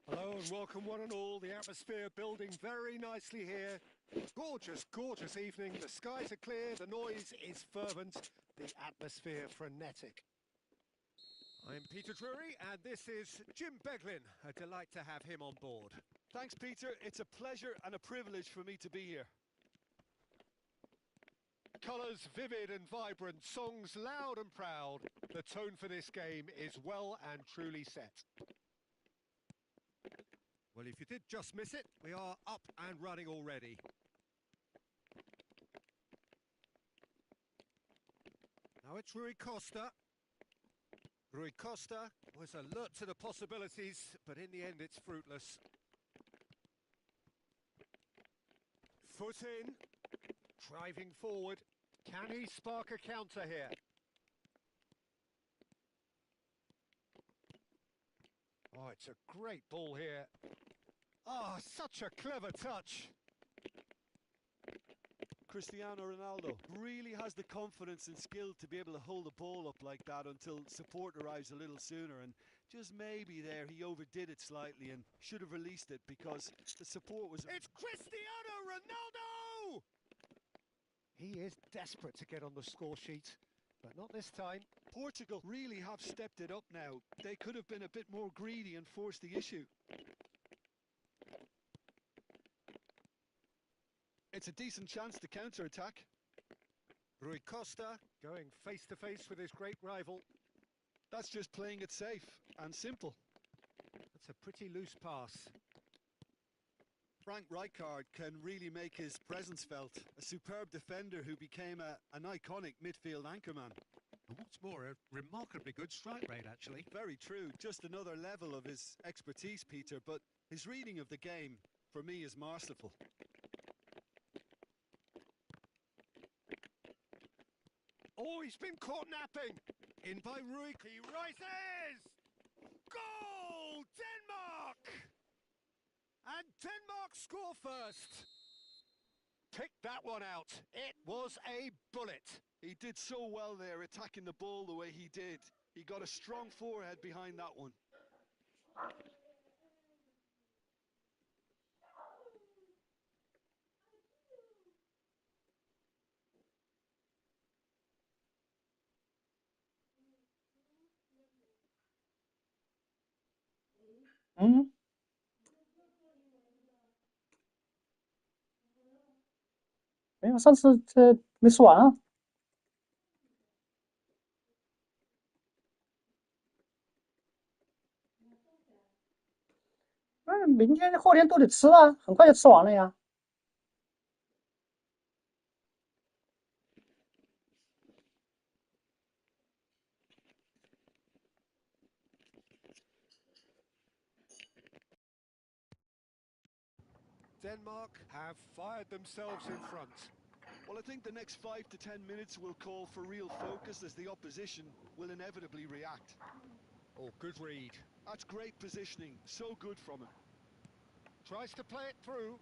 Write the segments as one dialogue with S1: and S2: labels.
S1: Hello and welcome one and all. The atmosphere building very nicely here. Gorgeous, gorgeous evening. The skies are clear, the noise is fervent, the atmosphere frenetic. I'm Peter Drury and this is Jim Beglin. A delight to have him on board.
S2: Thanks, Peter. It's a pleasure and a privilege for me to be here.
S1: Colours vivid and vibrant, songs loud and proud. The tone for this game is well and truly set. Well, if you did just miss it, we are up and running already. Now it's Rui Costa. Rui Costa was alert to the possibilities, but in the end it's fruitless. Foot in, driving forward. Can he spark a counter here? Oh, it's a great ball here. Ah, such a clever touch.
S2: Cristiano Ronaldo really has the confidence and skill to be able to hold the ball up like that until support arrives a little sooner, and just maybe there he overdid it slightly and should have released it because the support was...
S1: It's Cristiano Ronaldo! He is desperate to get on the score sheet, but not this time.
S2: Portugal really have stepped it up now. They could have been a bit more greedy and forced the issue. It's a decent chance to counter-attack.
S1: Rui Costa going face-to-face with his great rival.
S2: That's just playing it safe and simple.
S1: That's a pretty loose pass.
S2: Frank Rijkaard can really make his presence felt. A superb defender who became an iconic midfield anchorman.
S1: And what's more, a remarkably good strike rate, actually.
S2: Very true. Just another level of his expertise, Peter, but his reading of the game, for me, is masterful.
S1: Oh, he's been caught napping. In by Rui. He rises! Goal! Denmark! And Denmark score first. Pick that one out. It was a bullet.
S2: He did so well there, attacking the ball the way he did. He got a strong forehead behind that one.
S3: Mm. 没有，上次这没说完啊。明天后天都得吃啊，很快就吃完了呀。
S1: Denmark have fired themselves in front.
S2: Well, I think the next 5 to 10 minutes will call for real focus as the opposition will inevitably react.
S1: Oh, good read.
S2: That's great positioning. So good from him.
S1: Tries to play it through.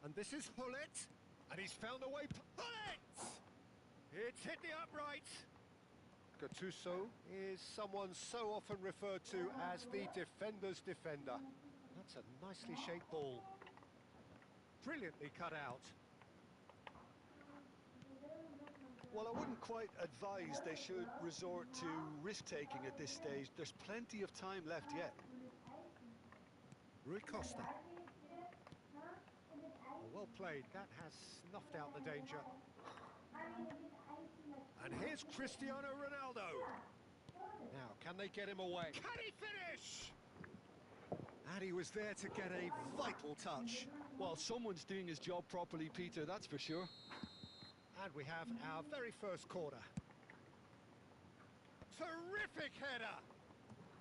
S1: And this is Hullet. And he's found a way. Hullet! It's hit the upright. Gattuso is someone so often referred to as the defender's defender. That's a nicely shaped ball. Brilliantly cut out.
S2: Well, I wouldn't quite advise they should resort to risk-taking at this stage. There's plenty of time left yet.
S1: Rui Costa. Well played. That has snuffed out the danger. And here's Cristiano Ronaldo. Now, can they get him away? Can he finish? And he was there to get a vital touch.
S2: Well, someone's doing his job properly, Peter, that's for sure.
S1: And we have our very first corner. Terrific header!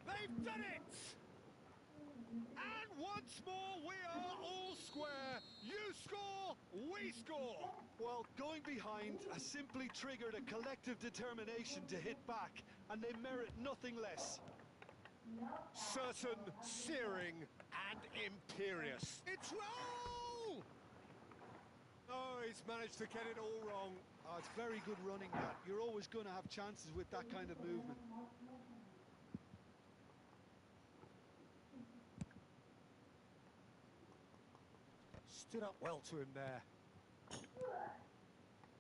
S1: They've done it! And once more we are all square. You score, we score.
S2: Well, going behind has simply triggered a collective determination to hit back, and they merit nothing less.
S1: Certain, searing, and imperious. It's roll! Oh, he's managed to get it all wrong.
S2: Oh, it's very good running, that. You're always going to have chances with that kind of movement.
S1: stood up well to him there.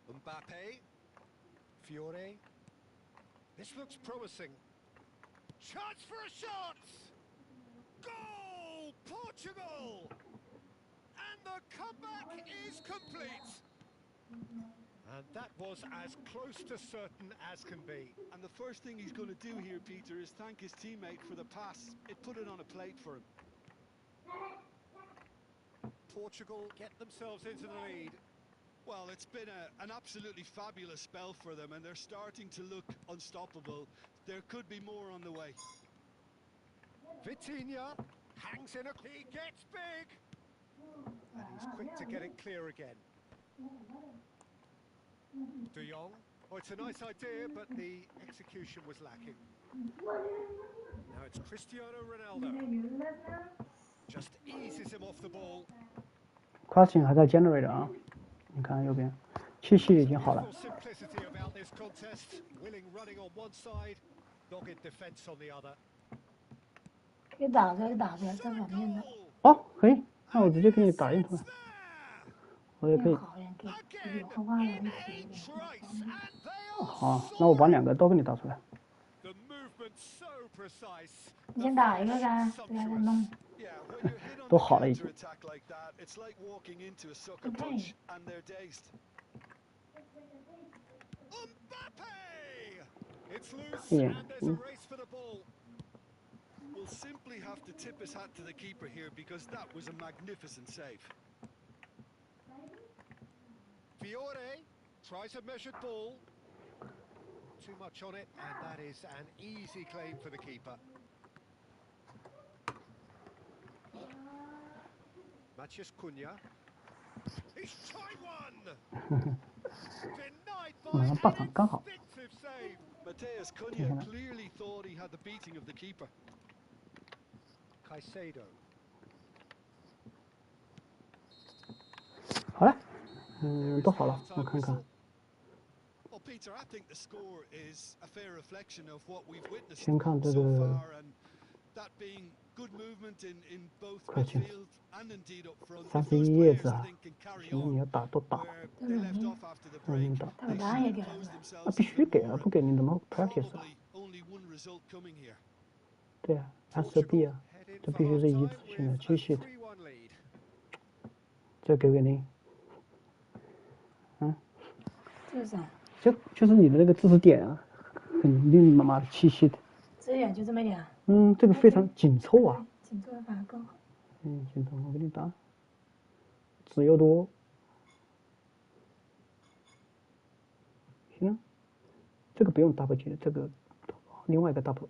S1: Mbappe. Fiore. This looks promising. Chance for a shot! Goal! Portugal! And the comeback is complete. And that was as close to certain as can be.
S2: And the first thing he's going to do here, Peter, is thank his teammate for the pass. It put it on a plate for him.
S1: Portugal get themselves into the lead.
S2: Well, it's been an absolutely fabulous spell for them, and they're starting to look unstoppable. There could be more on the way.
S1: Vitinha hangs in a... He gets big! And he's quick to get it clear again. De Jong. Oh, it's a nice idea, but the execution was lacking. Now it's Cristiano Ronaldo. Just eases him off the ball.
S3: Crossing 还在 generate 啊，你看右边，气息已经好了。
S1: Beautiful simplicity about this contest. Willing running on one side, dogged defense on the other.
S4: 可以打开，打开这方面的，
S3: 哦，可以，那我直接给你打印出来，我也可以。
S4: 变好一点，给有画画的一起一点。
S3: 好，那我把2个都给你打出来。
S1: The movement so precise.
S4: 你先打一个噻，对呀，再弄。
S2: Yeah, when you're hit on
S3: 都
S2: the
S3: 好了已经。
S2: counter-attack like that, it's like walking into a sucker punch, and they're dazed.
S1: Mbappe! It's loose
S3: Yeah.
S1: and there's a race for the ball.
S2: We'll simply have to tip his hat to the keeper here because that was a magnificent save.
S1: Fiore tries a measured ball. Too much on it, and that is an easy claim for the keeper. Matheus Cunha. He's tried one! Denied by
S3: 马上半场刚
S1: an
S3: 好。
S1: instinctive save.
S2: Mateus Cunha clearly thought he had the beating of the keeper.
S1: Caicedo.
S3: 好了，都好了，我
S1: Half-time
S3: 看看
S1: whistle.。Well,
S2: Peter, I think the score is a fair reflection of what we've witnessed
S3: 先看这
S2: so
S3: 个
S2: far, and that being good movement in both
S3: 快进
S2: midfield and indeed up front.
S3: 31
S2: If those
S3: 页
S2: players,
S3: 子
S2: I
S3: 啊
S2: think, can carry
S3: 行，你
S2: on
S3: 要打都打，
S2: where they left off after the
S3: 让
S2: break,
S3: 你打。
S4: 他
S2: they
S4: 把答案也
S2: should
S4: 给
S2: have
S4: 了
S2: posed
S4: 是吧？
S3: 那
S2: themselves
S3: 必须
S2: even
S3: 给啊，
S2: more
S3: 不给你怎么 practice 啊？
S2: probably only one result coming here.
S3: 对啊，SB 啊，
S1: Head in
S3: 这
S1: for
S3: 必须是一
S1: half-time
S3: 致性的
S1: with
S3: 机
S1: a
S3: 械的，
S1: 3-1 lead.
S3: 这给你。
S4: 这是啥？
S3: 就是你的那个知识点啊，很令妈妈的气息的。
S4: 这点就这么一点啊？
S3: 这个非常紧凑啊。
S4: 紧凑的反而更好。
S3: 紧凑，我给你打。字又多。行了，这个不用 double 键，这个另外一个 double，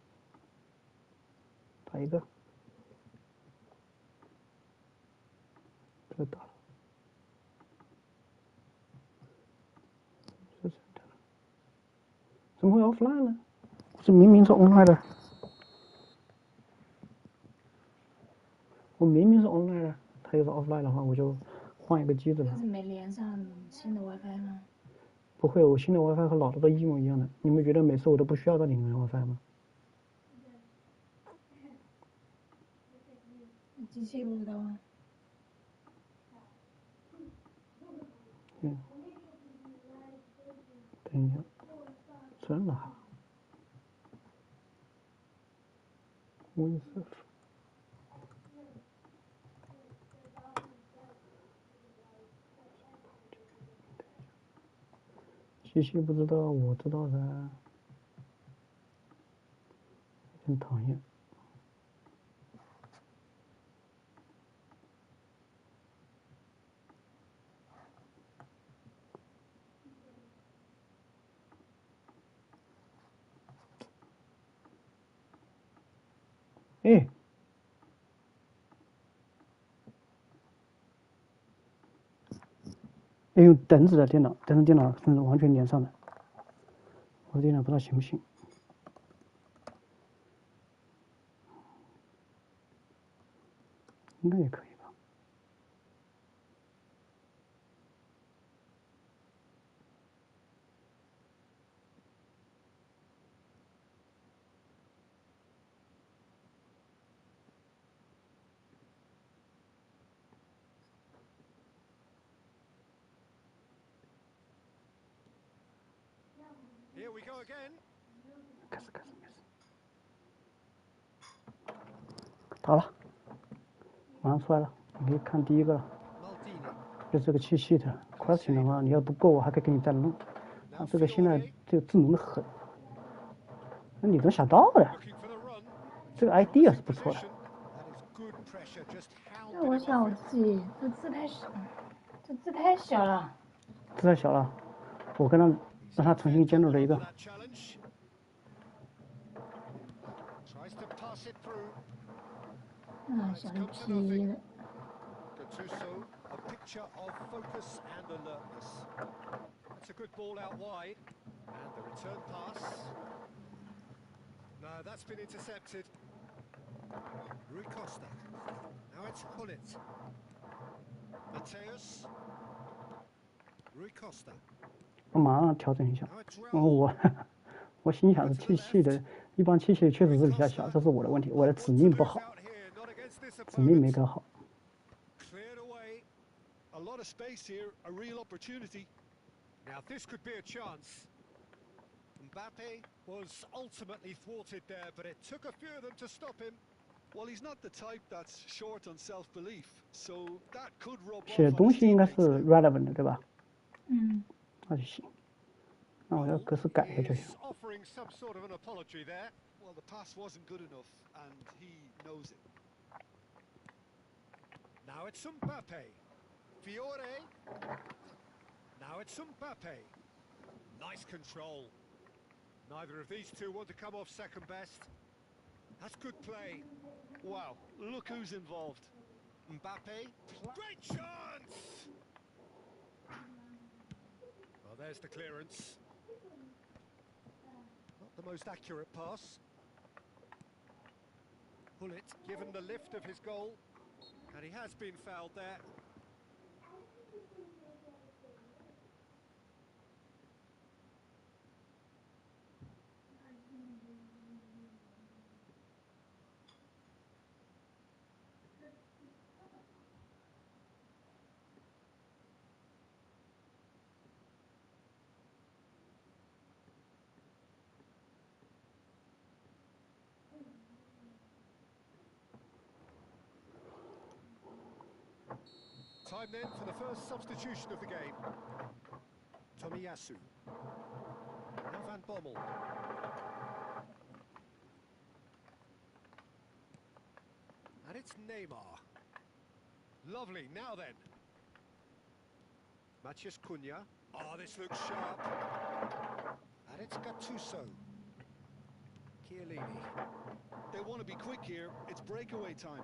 S3: 打一个，这个打了。是的，怎么会 offline 呢？这明明是 online 的，我明明是 online 的，它要是 offline 的话，我就换一个机子了
S4: 但。是没连上新的 WiFi 吗？
S3: 不会，我新的 WiFi 和老的都一模一样的。你们觉得每次我都不需要到你们的 WiFi 吗？
S4: 机器不知道啊。
S3: 等一下，真的啊？Win7。机器不知道，我知道噻。真讨厌。哎，用等子的电脑，等子电脑是完全连上的。我的电脑不知道行不行。应该也可以吧。
S1: go again.
S3: 开始。打了，马上出来了，你可以看第一个了，
S1: Maldini.
S3: 就是这个气息的 question 的话，你要不够，我还可以给你再弄。啊，这个现在这个智能的很，那你能想到的，
S1: Looking for the run.
S3: 这个 idea 是不错的。
S1: That is good pressure. Just
S4: 那
S1: hounded
S4: 我
S1: him
S4: 想
S1: off
S4: 我
S1: it.
S4: 自己这字太小，这字太小了。
S3: 字太小了，我跟他让他重新监督了一个。
S1: That challenge. Tries to pass it through.
S4: 小的批的。
S1: Gattuso, a picture of focus and alertness. That's a good ball out wide. And the return pass. No, that's been intercepted. Rui Costa. Now it's Hullet. Mateus. Rui Costa.
S3: 我马上调整一下。
S1: Now it's
S3: 我心想是气息的，一般气息确实是比较小，这是我的问题，我的指令不好， 指令没搞好。
S1: Cleared away.
S2: A lot of space here, a real opportunity.
S1: Now this could be a chance. Mbappe was ultimately thwarted there, but it took a few of them to stop him.
S2: Well, he's not the type that's short on self-belief, so that could rub off
S3: 写的
S2: on
S3: 东
S2: his
S3: 西应该是
S2: teammates.
S3: relevant 的，对吧？
S4: 嗯。
S3: 那就行。那我要格式改一下就行。
S1: He's offering some sort of an apology there.
S2: Well, the pass wasn't good enough, and he knows it.
S1: Now it's Mbappe. Fiore. Now it's Mbappe. Nice control. Neither of these two want to come off second best. That's good play.
S2: Wow, look who's involved.
S1: Mbappe. Great chance! Well, there's the clearance. Not the most accurate pass. Hullet given the lift of his goal. And he has been fouled there. Time then for the first substitution of the game. Tomiyasu. Now Van Bommel. And it's Neymar. Lovely, now then. Matheus Cunha. Oh, this looks sharp. And it's Gattuso. Chiellini.
S2: They want to be quick here. It's breakaway time.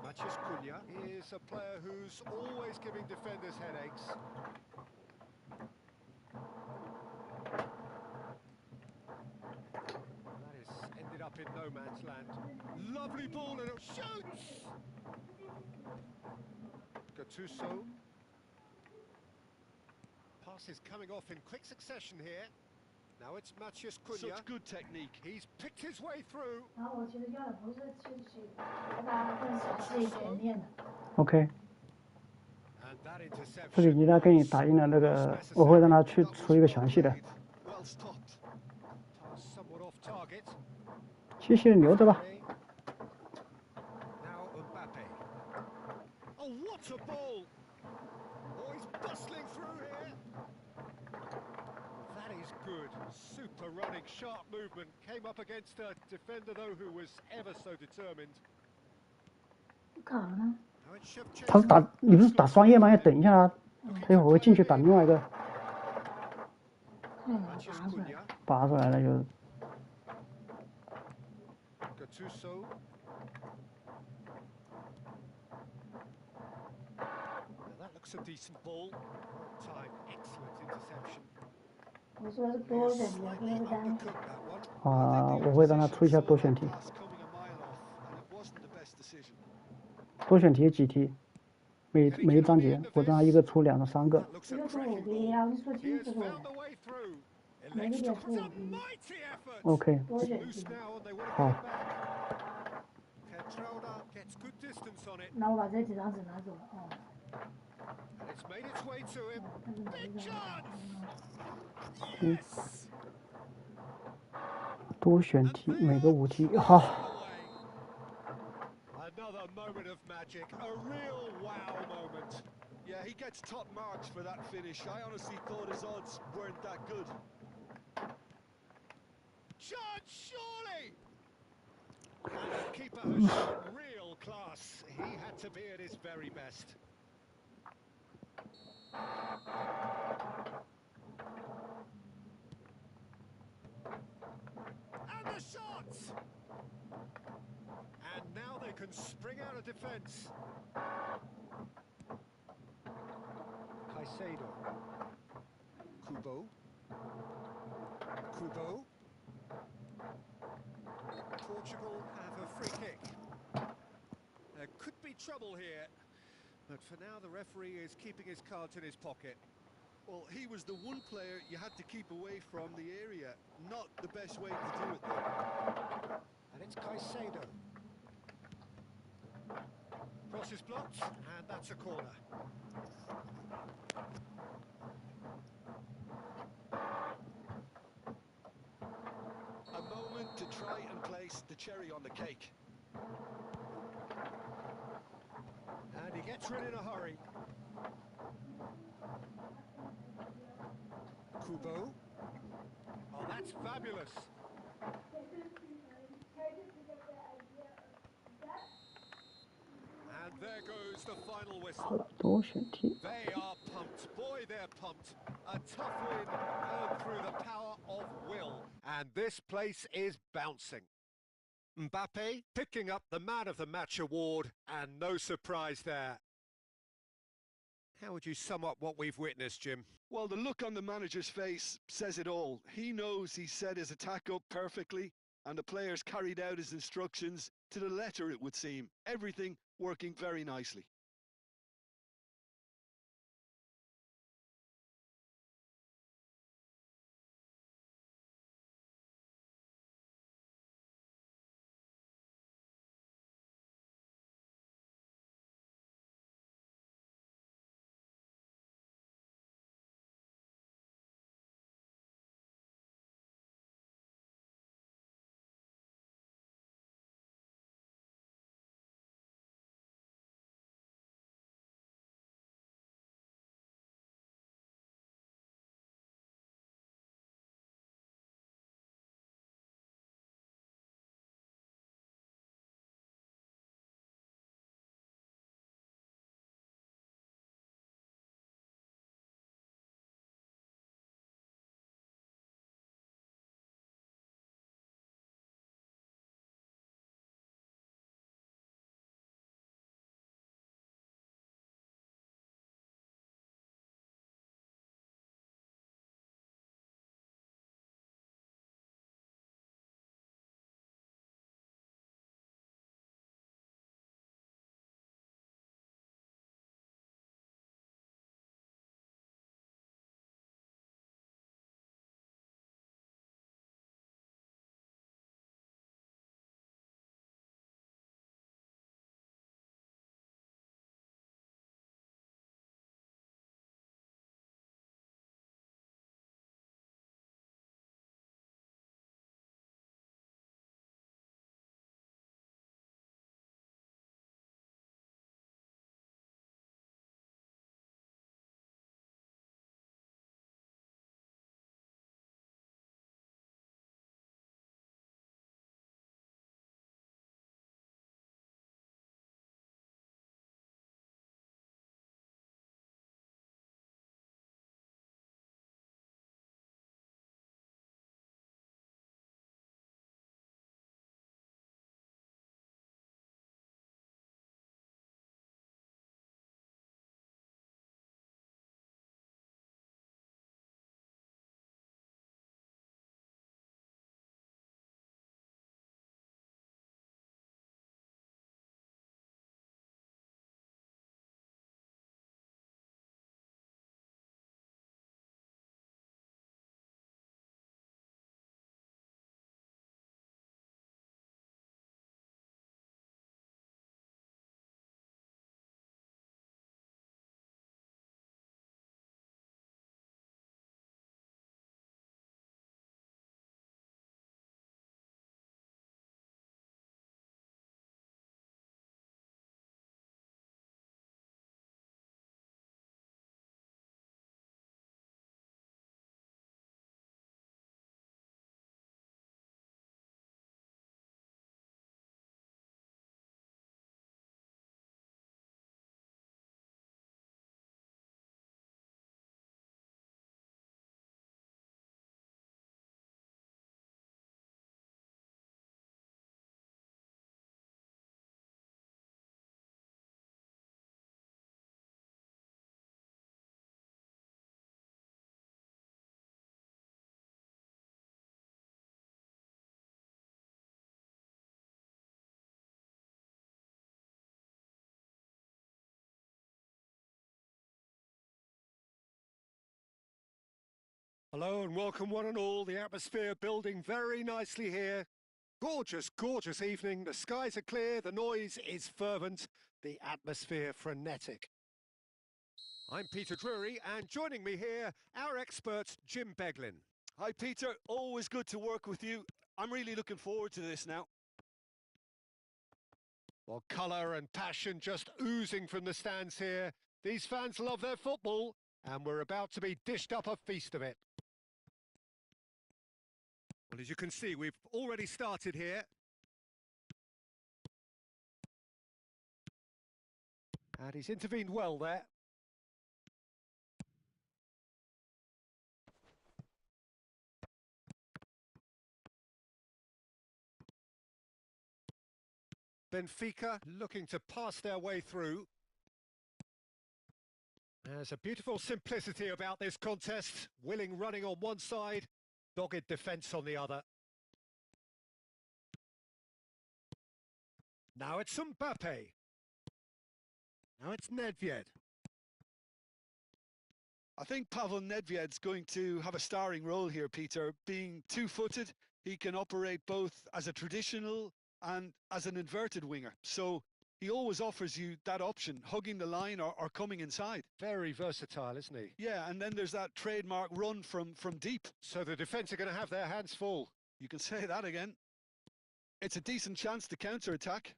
S1: Matheus Cunha is a player who's always giving defenders headaches. That has ended up in no man's land. Lovely ball and it shoots! Gattuso. Pass is coming off in quick succession here. Now it's Matheus Cunha.
S2: Such good technique.
S1: He's picked his way through.
S4: 然后我觉得要的不是气，我把它更小细一点念的。
S3: OK，
S1: And that
S3: 这里
S1: interception
S3: 你他给你打印了那个，我会让他去出一个详细的。
S2: Well stopped.
S1: Pass somewhat off target.
S3: 谢谢留着吧。
S1: Now Mbappe. Oh, what a ball! Oh, he's bustling through here. That is good. Super running, sharp movement. Came up against a defender, though, who was ever so determined.
S4: 不搞了呢？
S1: Now it's
S3: 他是
S1: Shevchenko.
S3: 打，你不是打双叶吗？要等一下啊，他一会儿会进去打另外一个，
S4: 太难
S1: Matheus
S4: 拔出来。
S1: Cunha.
S3: 拔出来了就。
S1: Gattuso. Now that looks a decent ball. Time, excellent interception.
S4: 我说的是多选题，不
S1: Slightly
S4: 是单
S1: undercooked that one.
S3: 啊，我会让他出一下多选题。
S2: Pass coming a mile off, and it wasn't the best decision.
S3: 多选题几题？每一章节我让他一个出2到3个。
S1: That looks
S4: 一
S1: a
S4: 个出
S1: cracking
S4: 5题，
S1: ball.
S4: 然后就说
S1: He
S4: 清
S1: has
S4: 楚
S1: found a way through.
S4: Maybe
S1: Elects to
S4: they're
S1: put a
S4: full.
S1: mighty effort.
S3: OK，
S4: 多选
S1: Loose
S4: 题。
S1: now and they want to
S3: 好
S1: get it back. Petrauda gets good distance on it.
S4: 那我把这几张纸拿走了。哦，
S1: And it's made its way to him.
S4: 但是哪
S1: Big
S4: 一张？
S1: chance! Yes!
S3: 多选题，每个5题。好，
S1: Another moment of magic, a real wow moment.
S2: Yeah, he gets top marks for that finish. I honestly thought his odds weren't that good.
S1: Chance, surely! And the keeper has shown real class. He had to be at his very best. And the shots! And now they can spring out of defence. Caicedo. Kubo. Kubo. Portugal have a free kick. There could be trouble here, but for now the referee is keeping his cards in his pocket.
S2: Well, he was the one player you had to keep away from the area. Not the best way to do it, though.
S1: And it's Caicedo. Cross is blocked, and that's a corner.
S2: A moment to try and place the cherry on the cake.
S1: And he gets rid in a hurry. Kubo. Oh, that's fabulous. And there goes the final
S3: 好
S1: whistle.
S3: 了，多选题。
S1: They are pumped. Boy, they're pumped. A tough win earned through the power of will. And this place is bouncing. Mbappe picking up the Man of the Match award, and no surprise there. How would you sum up what we've witnessed, Jim?
S2: Well, the look on the manager's face says it all. He knows he set his attack up perfectly, and the players carried out his instructions to the letter, it would seem. Everything working very nicely.
S1: Hello and welcome one and all. The atmosphere building very nicely here. Gorgeous, gorgeous evening. The skies are clear, the noise is fervent, the atmosphere frenetic. I'm Peter Drury, and joining me here, our expert, Jim Beglin.
S2: Hi, Peter. Always good to work with you. I'm really looking forward to this now.
S1: Well, colour and passion just oozing from the stands here. These fans love their football, and we're about to be dished up a feast of it. Well, as you can see, we've already started here. And he's intervened well there. Benfica looking to pass their way through. There's a beautiful simplicity about this contest. Willing running on one side, dogged defence on the other. Now it's Mbappe. Now it's Nedved.
S2: I think Pavel Nedved's going to have a starring role here, Peter. Being two-footed, he can operate both as a traditional and as an inverted winger. So he always offers you that option, hugging the line or coming inside.
S1: Very versatile, isn't he?
S2: Yeah, and then there's that trademark run from deep.
S1: So the defence are going to have their hands full.
S2: You can say that again. It's a decent chance to counter-attack.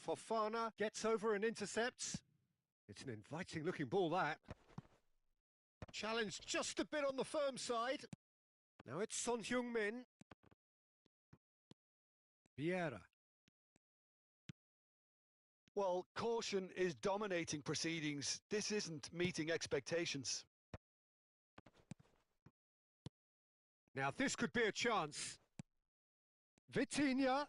S1: Fofana gets over and intercepts. It's an inviting-looking ball, that. Challenge just a bit on the firm side. Now it's Son Heung-min. Vieira.
S2: Well, caution is dominating proceedings. This isn't meeting expectations.
S1: Now this could be a chance. Vitinha,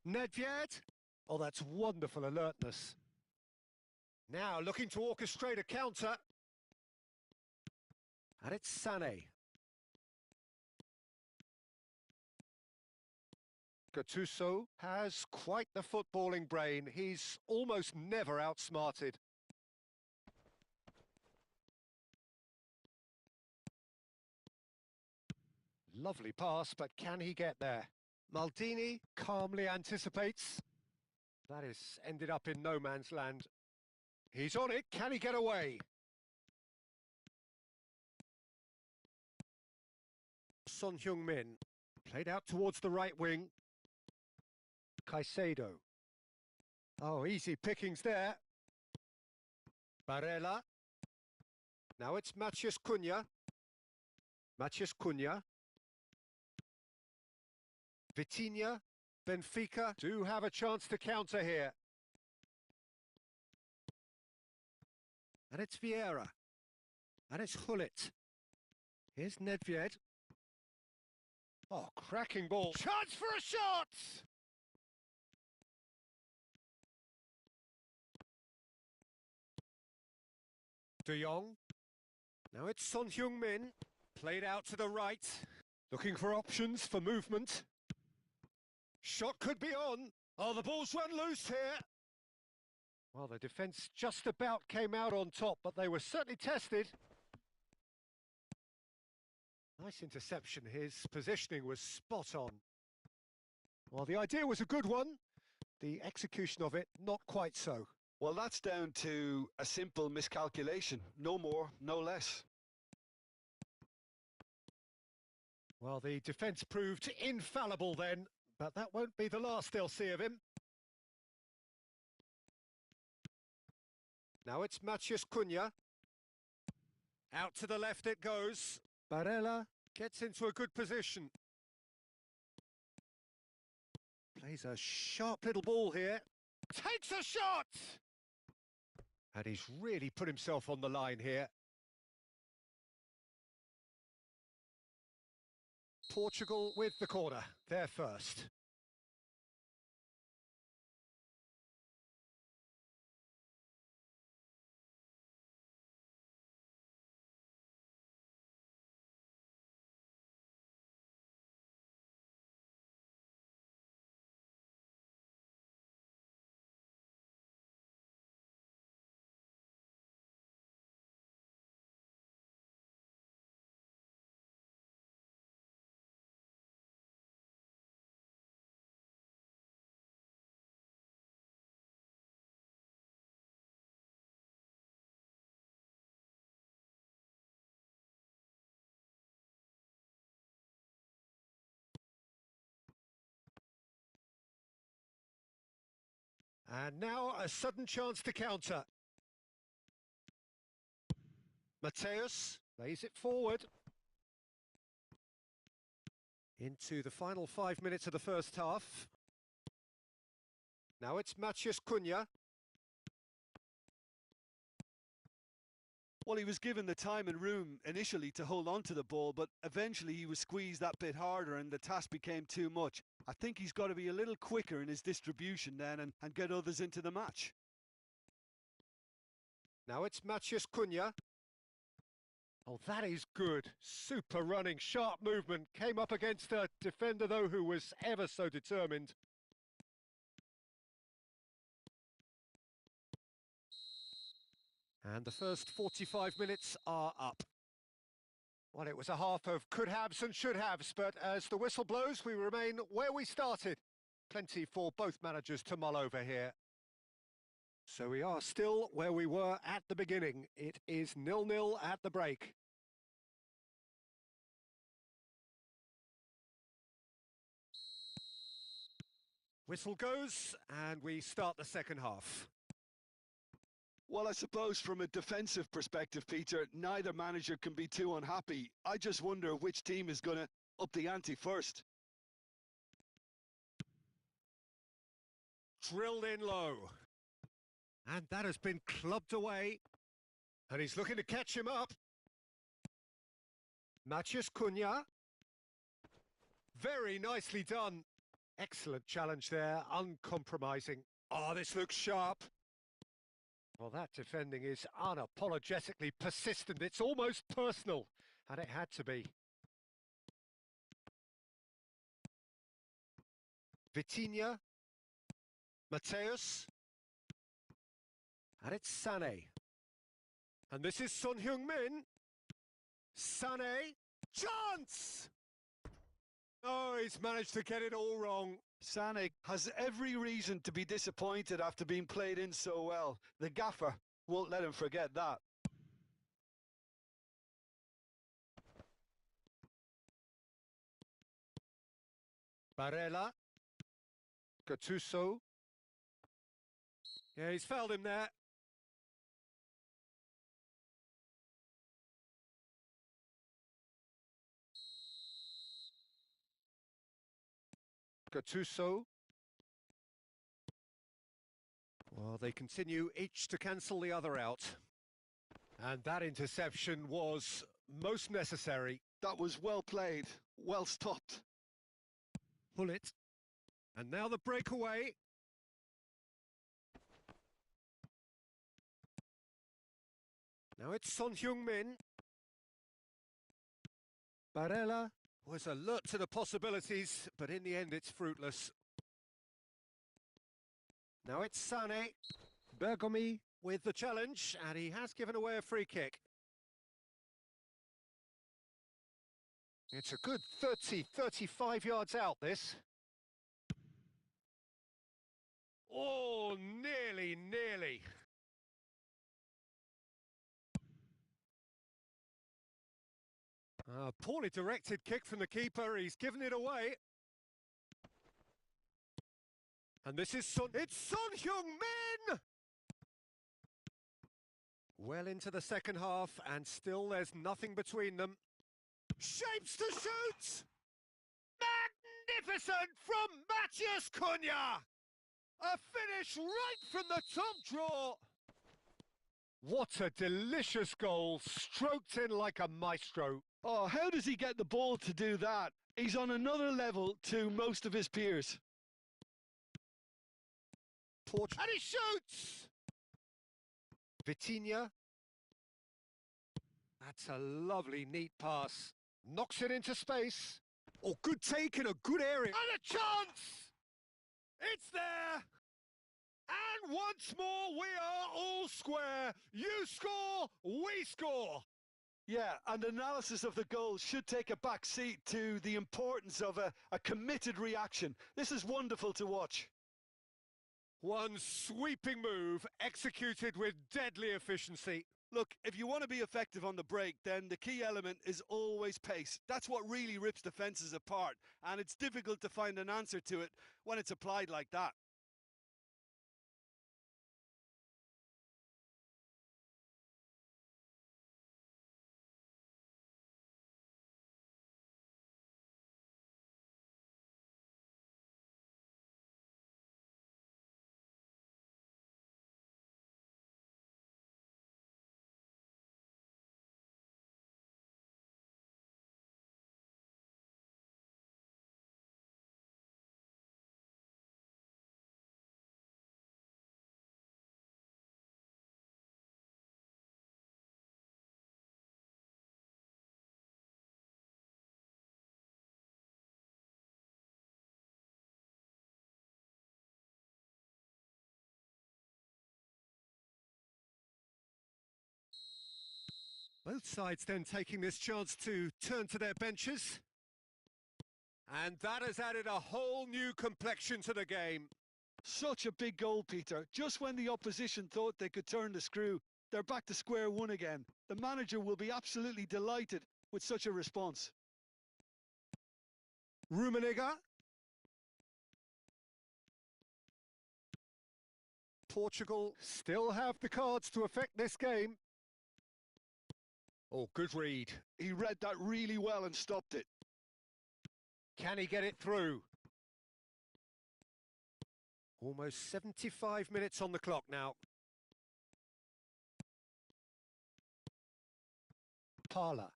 S1: Nedved. Oh, that's wonderful alertness. Now looking to orchestrate a counter. And it's Sané. Gattuso has quite the footballing brain. He's almost never outsmarted. Lovely pass, but can he get there? Maldini calmly anticipates. That has ended up in no man's land. He's on it. Can he get away? Son Heung-min played out towards the right wing. Caicedo. Oh, easy pickings there. Barella. Now it's Matheus Cunha. Matheus Cunha. Vitinha. Benfica do have a chance to counter here. And it's Vieira. And it's Gullit. Here's Nedved. Oh, cracking ball. Chance for a shot! De Jong. Now it's Son Heung-min. Played out to the right. Looking for options for movement. Shot could be on. Oh, the ball's run loose here. Well, the defence just about came out on top, but they were certainly tested. Nice interception. His positioning was spot on. Well, the idea was a good one. The execution of it, not quite so.
S2: Well, that's down to a simple miscalculation. No more, no less.
S1: Well, the defence proved infallible then, but that won't be the last they'll see of him. Now it's Matheus Cunha. Out to the left it goes. Barella gets into a good position. Plays a sharp little ball here. Takes a shot! And he's really put himself on the line here. Portugal with the corner. They're first. And now a sudden chance to counter. Mateus lays it forward. Into the final 5 minutes of the first half. Now it's Matheus Cunha.
S2: Well, he was given the time and room initially to hold on to the ball, but eventually he was squeezed that bit harder and the task became too much. I think he's got to be a little quicker in his distribution then and get others into the match.
S1: Now it's Matheus Cunha. Oh, that is good. Super running, sharp movement. Came up against a defender, though, who was ever so determined. And the first 45 minutes are up. Well, it was a half of could-haves and should-haves, but as the whistle blows, we remain where we started. Plenty for both managers to mull over here. So we are still where we were at the beginning. It is 0-0 at the break. Whistle goes, and we start the second half.
S2: Well, I suppose from a defensive perspective, Peter, neither manager can be too unhappy. I just wonder which team is going to up the ante first.
S1: Drilled in low. And that has been clubbed away. And he's looking to catch him up. Matheus Cunha. Very nicely done. Excellent challenge there, uncompromising. Oh, this looks sharp. Well, that defending is unapologetically persistent. It's almost personal, and it had to be. Vitinha. Mateus. And it's Sané. And this is Son Heung-min. Sané. Chance! Oh, he's managed to get it all wrong.
S2: Sané has every reason to be disappointed after being played in so well. The gaffer won't let him forget that.
S1: Barella. Gattuso. Yeah, he's fouled him there. Gattuso. Well, they continue each to cancel the other out. And that interception was most necessary.
S2: That was well played, well stopped.
S1: Pull it. And now the breakaway. Now it's Son Heung-min. Barella was alert to the possibilities, but in the end it's fruitless. Now it's Sané. Bergomi with the challenge, and he has given away a free kick. It's a good 35 yards out, this. Oh, nearly. Poorly directed kick from the keeper, he's given it away. And this is it's Son Heung-min! Well into the second half, and still there's nothing between them. Shapes to shoot! Magnificent from Matheus Cunha! A finish right from the top draw! What a delicious goal, stroked in like a maestro.
S2: Oh, how does he get the ball to do that? He's on another level to most of his peers.
S1: And he shoots! Vitinha. That's a lovely, neat pass. Knocks it into space. Oh, good take in a good area. And a chance! It's there! And once more, we are all square. You score, we score.
S2: Yeah, and analysis of the goal should take a back seat to the importance of a committed reaction. This is wonderful to watch.
S1: One sweeping move, executed with deadly efficiency.
S2: Look, if you want to be effective on the break, then the key element is always pace. That's what really rips defences apart, and it's difficult to find an answer to it when it's applied like that.
S1: Both sides then taking this chance to turn to their benches. And that has added a whole new complexion to the game.
S2: Such a big goal, Peter. Just when the opposition thought they could turn the screw, they're back to square one again. The manager will be absolutely delighted with such a response.
S1: Rummenigge. Portugal still have the cards to affect this game. Oh, good read.
S2: He read that really well and stopped it.
S1: Can he get it through? Almost 75 minutes on the clock now. Parla.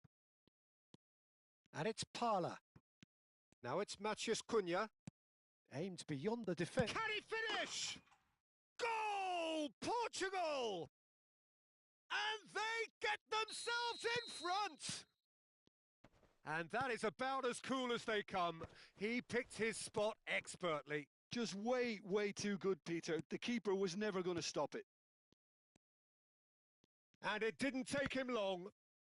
S1: And it's Parla. Now it's Matheus Cunha. Aimed beyond the defence. Can he finish? Goal! Portugal! And they get themselves in front! And that is about as cool as they come. He picked his spot expertly.
S2: Just way too good, Peter. The keeper was never going to stop it.
S1: And it didn't take him long.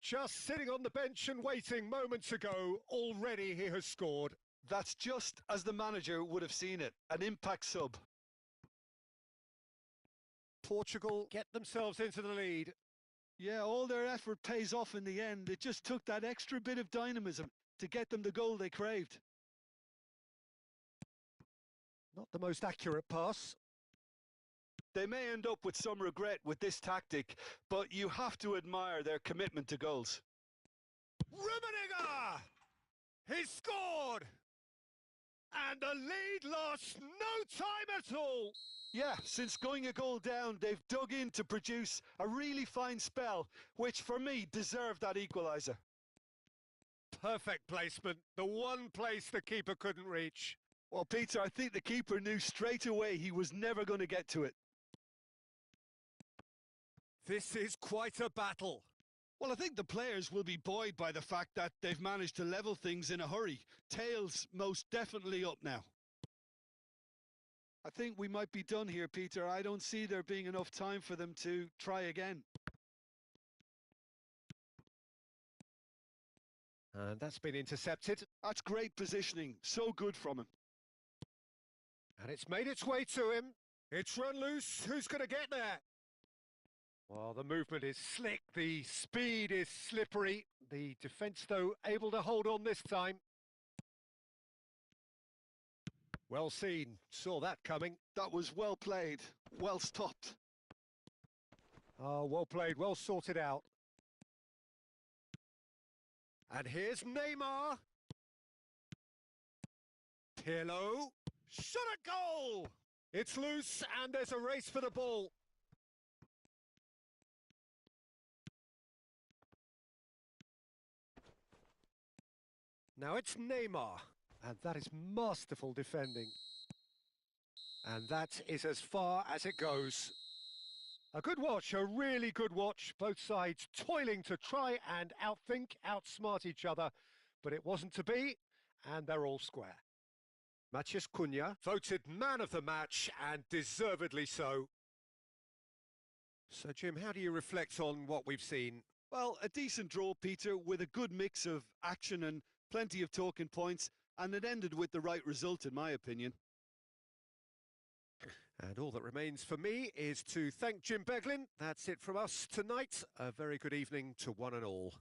S1: Just sitting on the bench and waiting moments ago, already he has scored.
S2: That's just as the manager would have seen it. An impact sub.
S1: Portugal get themselves into the lead.
S2: Yeah, all their effort pays off in the end. It just took that extra bit of dynamism to get them the goal they craved.
S1: Not the most accurate pass.
S2: They may end up with some regret with this tactic, but you have to admire their commitment to goals.
S1: Rummenigge! He scored! And the lead lost no time at all.
S2: Yeah, since going a goal down, they've dug in to produce a really fine spell, which for me deserved that equaliser.
S1: Perfect placement, the one place the keeper couldn't reach.
S2: Well, Peter, I think the keeper knew straight away he was never going to get to it.
S1: This is quite a battle.
S2: Well, I think the players will be buoyed by the fact that they've managed to level things in a hurry. Tails most definitely up now. I think we might be done here, Peter. I don't see there being enough time for them to try again.
S1: And that's been intercepted.
S2: That's great positioning. So good from him.
S1: And it's made its way to him. It's run loose. Who's going to get there? Well, the movement is slick. The speed is slippery. The defence, though, able to hold on this time. Well seen. Saw that coming.
S2: That was well played. Well stopped.
S1: Oh, well played. Well sorted out. And here's Neymar. Pirlo. Shot a goal! It's loose and there's a race for the ball. Now it's Neymar. And that is masterful defending. And that is as far as it goes. A good watch, a really good watch. Both sides toiling to try and outthink, outsmart each other. But it wasn't to be, and they're all square. Matheus Cunha, voted man of the match, and deservedly so. So, Jim, how do you reflect on what we've seen?
S2: Well, a decent draw, Peter, with a good mix of action and plenty of talking points, and it ended with the right result, in my opinion.
S1: And all that remains for me is to thank Jim Beglin. That's it from us tonight. A very good evening to one and all.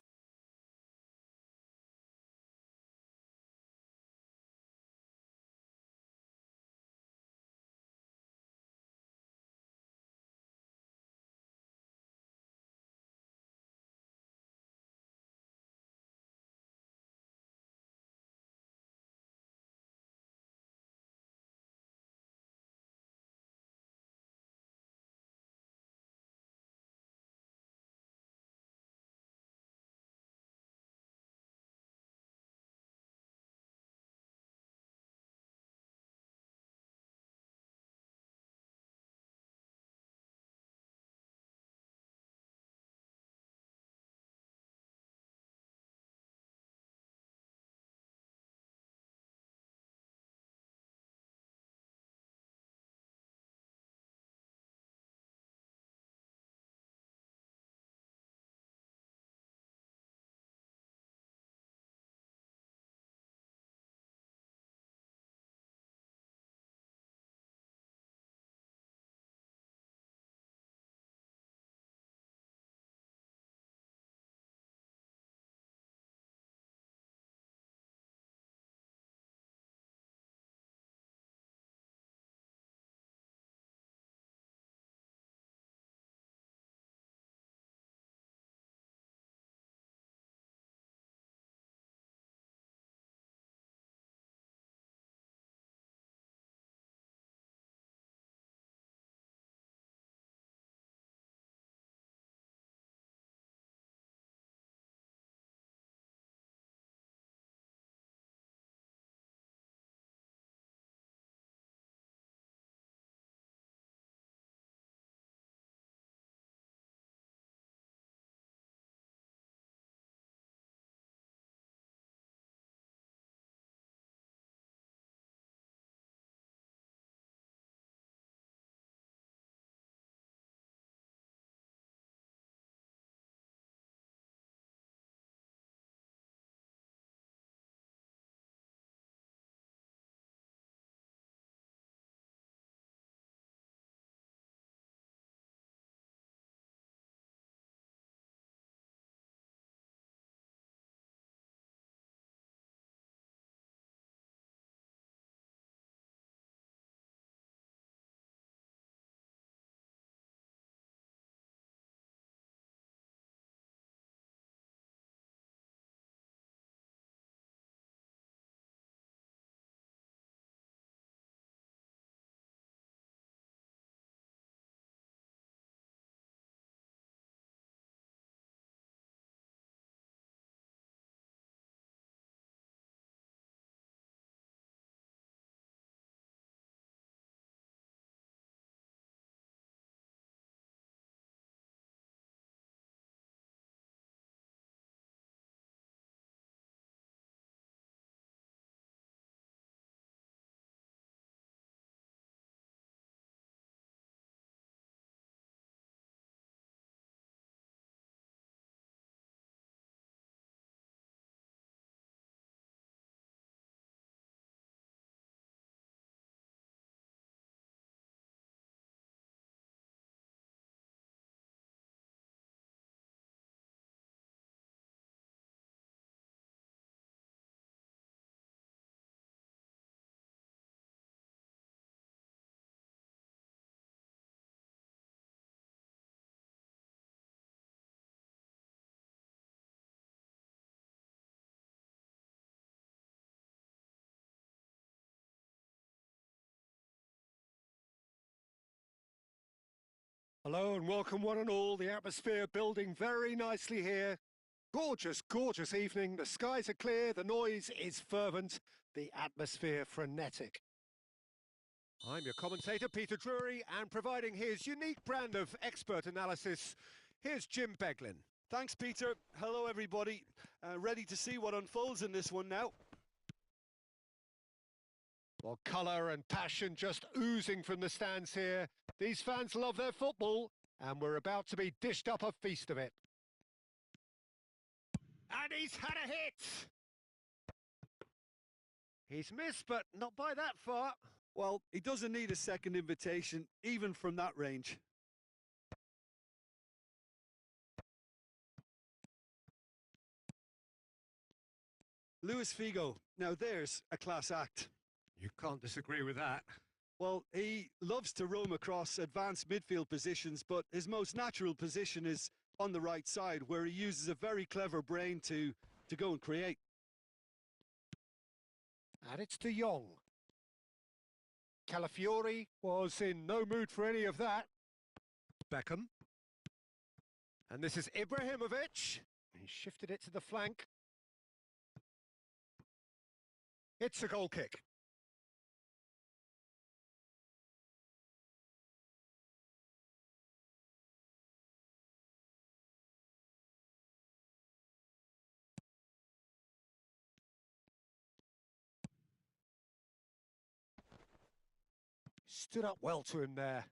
S1: Hello and welcome one and all. The atmosphere building very nicely here. Gorgeous, gorgeous evening. The skies are clear, the noise is fervent, the atmosphere frenetic. I'm your commentator, Peter Drury, and providing his unique brand of expert analysis, here's Jim Beglin.
S2: Thanks, Peter. Hello, everybody. Ready to see what unfolds in this one now.
S1: Well, colour and passion just oozing from the stands here. These fans love their football, and we're about to be dished up a feast of it. And he's had a hit! He's missed, but not by that far.
S2: Well, he doesn't need a second invitation, even from that range. Luis Figo. Now there's a class act.
S1: You can't disagree with that.
S2: Well, he loves to roam across advanced midfield positions, but his most natural position is on the right side, where he uses a very clever brain to go and create.
S1: And it's De Jong. Calafiori was in no mood for any of that. Beckham. And this is Ibrahimovic. He shifted it to the flank. It's a goal kick. Stood up well to him there.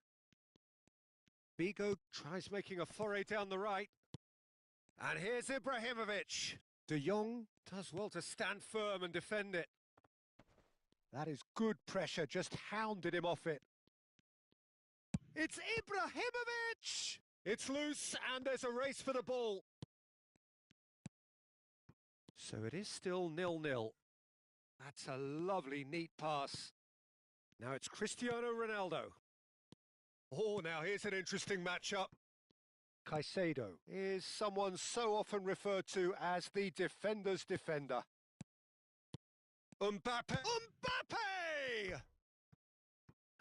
S1: Figo tries making a foray down the right. And here's Ibrahimovic. De Jong does well to stand firm and defend it. That is good pressure, just hounded him off it. It's Ibrahimovic! It's loose and there's a race for the ball. So it is still 0-0. That's a lovely, neat pass. Now it's Cristiano Ronaldo. Oh, now here's an interesting matchup. Caicedo is someone so often referred to as the defender's defender. Mbappe!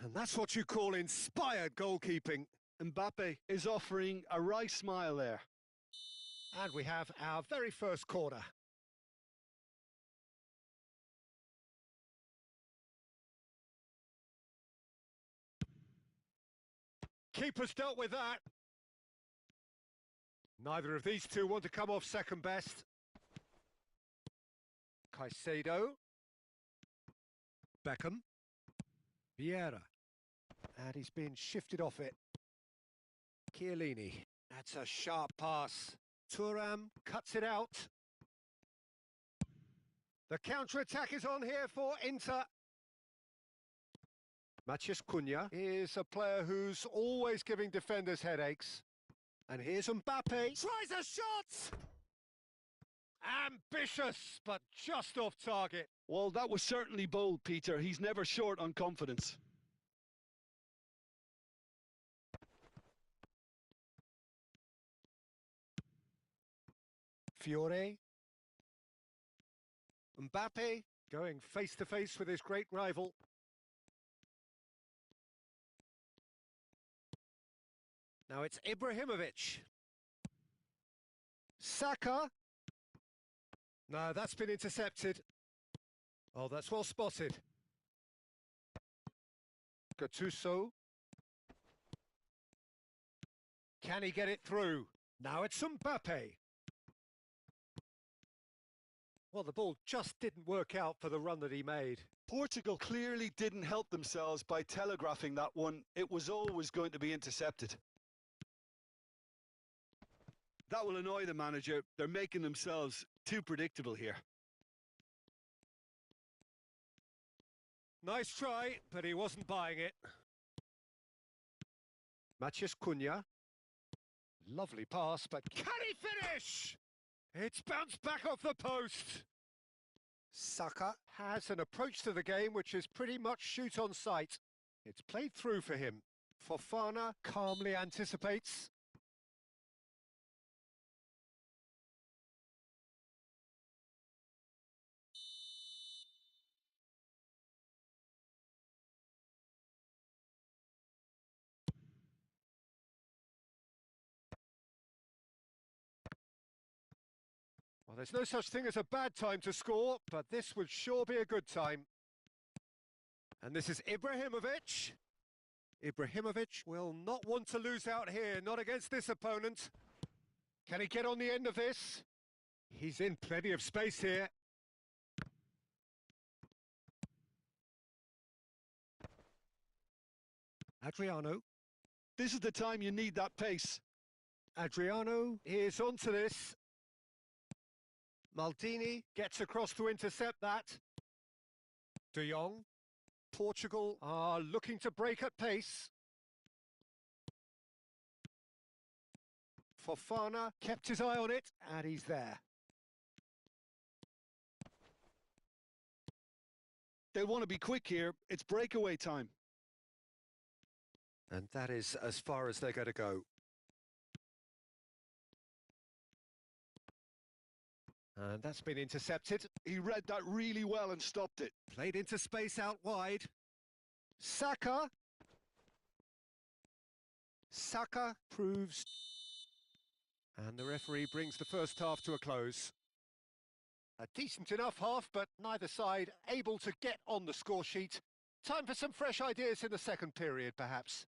S1: And that's what you call inspired goalkeeping.
S2: Mbappe is offering a wry smile there.
S1: And we have our very first corner. Keeper's dealt with that. Neither of these two want to come off second best. Caicedo. Beckham. Vieira. And he's been shifted off it. Chiellini. That's a sharp pass. Thuram cuts it out. The counter-attack is on here for Inter. Matheus Cunha is a player who's always giving defenders headaches. And here's Mbappe. Tries a shot! Ambitious, but just off target.
S2: Well, that was certainly bold, Peter. He's never short on confidence.
S1: Fiore. Mbappe going face-to-face with his great rival. Now it's Ibrahimovic. Saka. No, that's been intercepted. Oh, that's well spotted. Gattuso. Can he get it through? Now it's Mbappe. Well, the ball just didn't work out for the run that he made.
S2: Portugal clearly didn't help themselves by telegraphing that one. It was always going to be intercepted. That will annoy the manager. They're making themselves too predictable here.
S1: Nice try, but he wasn't buying it. Matheus Cunha. Lovely pass, but can he finish? It's bounced back off the post. Saka has an approach to the game which is pretty much shoot on sight. It's played through for him. Fofana calmly anticipates. There's no such thing as a bad time to score, but this would sure be a good time. And this is Ibrahimovic. Ibrahimovic will not want to lose out here, not against this opponent. Can he get on the end of this? He's in plenty of space here. Adriano.
S2: This is the time you need that pace.
S1: Adriano is onto this. Maldini gets across to intercept that. De Jong. Portugal are looking to break at pace. Fofana kept his eye on it, and he's there.
S2: They'll want to be quick here. It's breakaway time.
S1: And that is as far as they're going to go. And that's been intercepted.
S2: He read that really well and stopped it.
S1: Played into space out wide. Saka. Saka proves. And the referee brings the first half to a close. A decent enough half, but neither side able to get on the score sheet. Time for some fresh ideas in the second period, perhaps.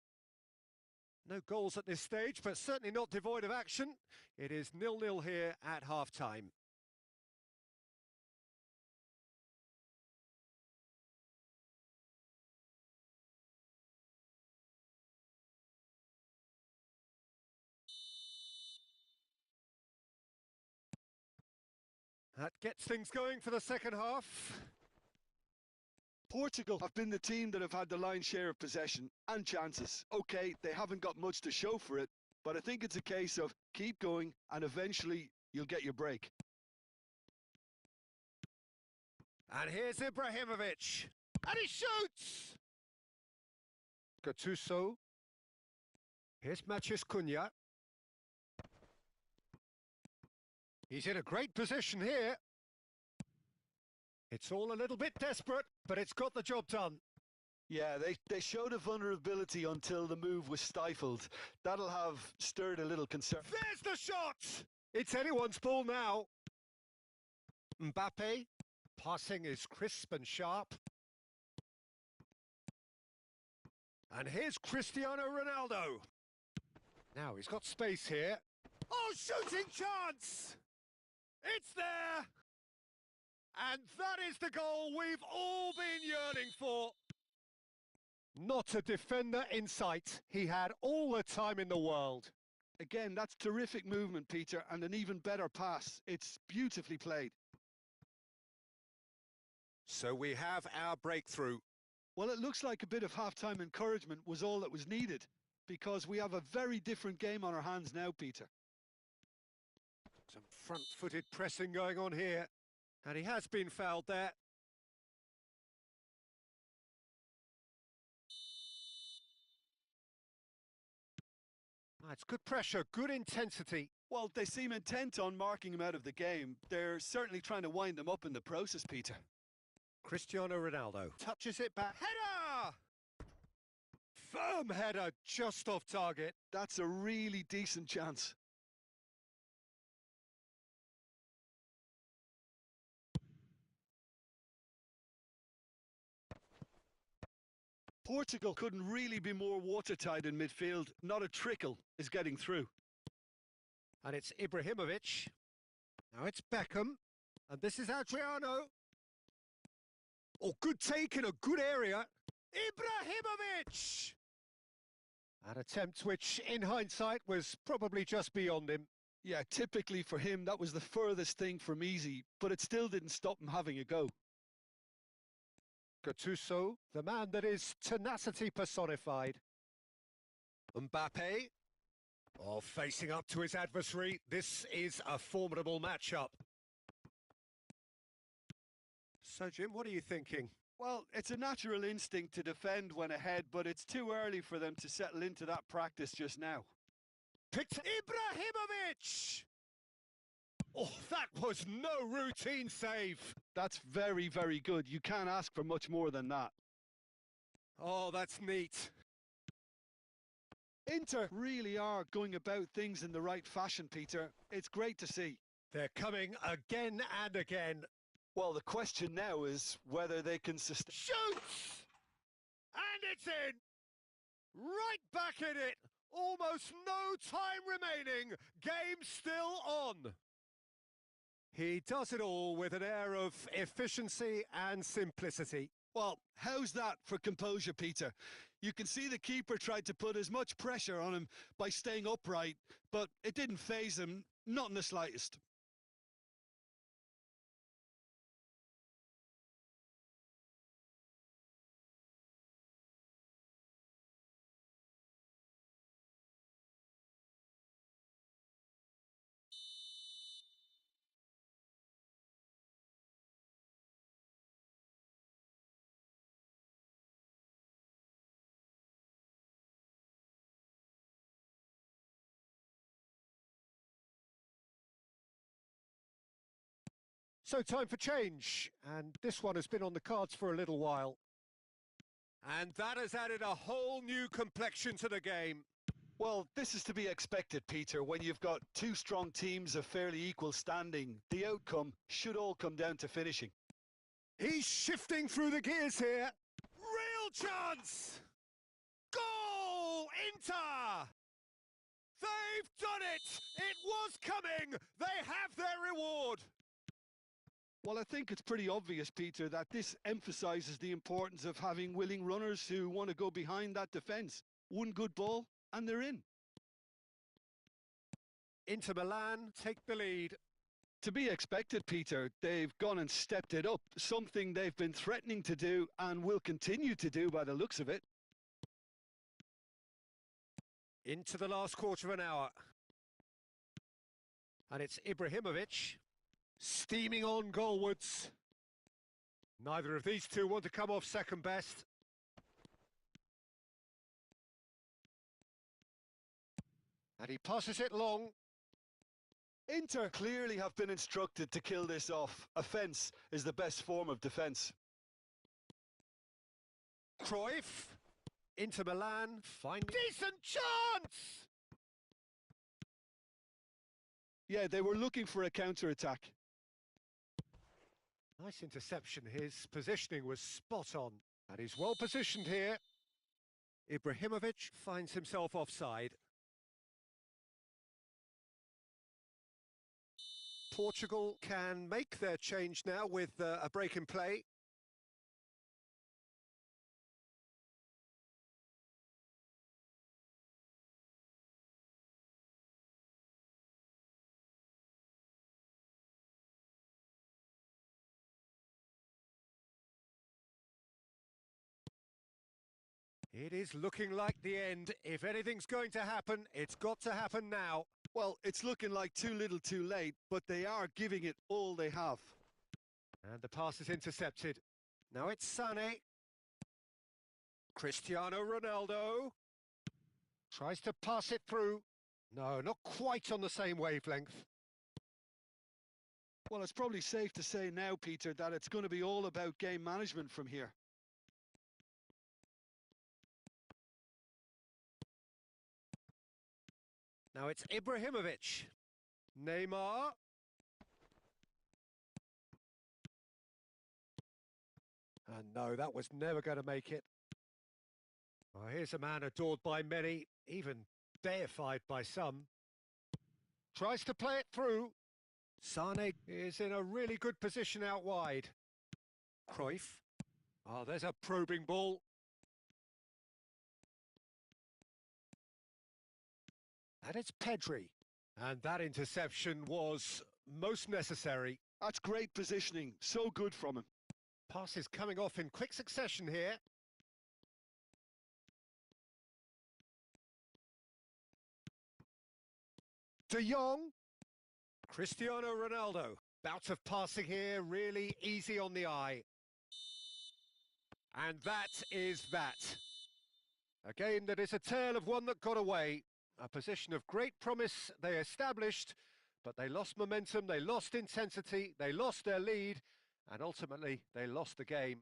S1: No goals at this stage, but certainly not devoid of action. It is 0-0 here at half-time. That gets things going for the second half.
S2: Portugal have been the team that have had the lion's share of possession and chances. OK, they haven't got much to show for it, but I think it's a case of keep going and eventually you'll get your break.
S1: And here's Ibrahimovic. And he shoots! Gattuso. Here's Matheus Cunha. He's in a great position here. It's all a little bit desperate, but it's got the job done.
S2: Yeah, they showed a vulnerability until the move was stifled. That'll have stirred a little concern.
S1: There's the shot! It's anyone's ball now. Mbappe. Passing is crisp and sharp. And here's Cristiano Ronaldo. Now he's got space here. Oh, shooting chance! It's there! And that is the goal we've all been yearning for. Not a defender in sight. He had all the time in the world.
S2: Again, that's terrific movement, Peter, and an even better pass. It's beautifully played.
S1: So we have our breakthrough.
S2: Well, it looks like a bit of half-time encouragement was all that was needed, because we have a very different game on our hands now, Peter.
S1: Some front-footed pressing going on here. And he has been fouled there. It's good pressure, good intensity.
S2: Well, they seem intent on marking him out of the game. They're certainly trying to wind him up in the process, Peter.
S1: Cristiano Ronaldo touches it back. Header! Firm header, just off target.
S2: That's a really decent chance. Portugal couldn't really be more watertight in midfield. Not a trickle is getting through.
S1: And it's Ibrahimovic. Now it's Beckham. And this is Adriano. Oh, good take in a good area. Ibrahimovic! An attempt which, in hindsight, was probably just beyond him.
S2: Yeah, typically for him, that was the furthest thing from easy, but it still didn't stop him having a go.
S1: Gattuso, the man that is tenacity personified. Mbappe, facing up to his adversary. This is a formidable matchup. So, Jim, what are you thinking?
S2: Well, it's a natural instinct to defend when ahead, but it's too early for them to settle into that practice just now.
S1: Picked Ibrahimovic! Oh, that was no routine save.
S2: That's very, very good. You can't ask for much more than that.
S1: Oh, that's neat.
S2: Inter really are going about things in the right fashion, Peter. It's great to see.
S1: They're coming again and again.
S2: Well, the question now is whether they can sustain.
S1: Shoots! And it's in! Right back in it! Almost no time remaining. Game still on. He does it all with an air of efficiency and simplicity.
S2: Well, how's that for composure, Peter? You can see the keeper tried to put as much pressure on him by staying upright, but it didn't faze him, not in the slightest.
S1: So time for change, and this one has been on the cards for a little while. And that has added a whole new complexion to the game.
S2: Well, this is to be expected, Peter. When you've got two strong teams of fairly equal standing, the outcome should all come down to finishing.
S1: He's shifting through the gears here. Real chance! Goal! Inter! They've done it! It was coming! They have their reward!
S2: Well, I think it's pretty obvious, Peter, that this emphasises the importance of having willing runners who want to go behind that defence. One good ball, and they're in.
S1: Inter Milan take the lead.
S2: To be expected, Peter. They've gone and stepped it up, something they've been threatening to do and will continue to do by the looks of it.
S1: Into the last quarter of an hour. And it's Ibrahimovic steaming on goalwards. Neither of these two want to come off second best. And he passes it long.
S2: Inter clearly have been instructed to kill this off. Offence is the best form of defence.
S1: Cruyff. Inter Milan find decent chance!
S2: Yeah, they were looking for a counter-attack.
S1: Nice interception. His positioning was spot on. And he's well positioned here. Ibrahimovic finds himself offside. Portugal can make their change now with a break in play. It is looking like the end. If anything's going to happen, it's got to happen now.
S2: Well, it's looking like too little too late, but they are giving it all they have.
S1: And the pass is intercepted. Now it's Sané. Cristiano Ronaldo. Tries to pass it through. No, not quite on the same wavelength.
S2: Well, it's probably safe to say now, Peter, that it's going to be all about game management from here.
S1: Now it's Ibrahimovic. Neymar. And no, that was never going to make it. Well, here's a man adored by many, even deified by some. Tries to play it through. Sané is in a really good position out wide. Cruyff. Oh, there's a probing ball. And it's Pedri. And that interception was most necessary.
S2: That's great positioning. So good from him.
S1: Passes coming off in quick succession here. De Jong. Cristiano Ronaldo. Bout of passing here, really easy on the eye. And that is that. A game that is a tale of one that got away. A position of great promise they established, but they lost momentum, they lost intensity, they lost their lead, and ultimately they lost the game.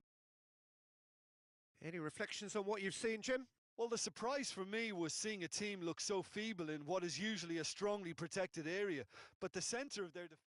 S1: Any reflections on what you've seen, Jim?
S2: Well, the surprise for me was seeing a team look so feeble in what is usually a strongly protected area, but the centre of their defence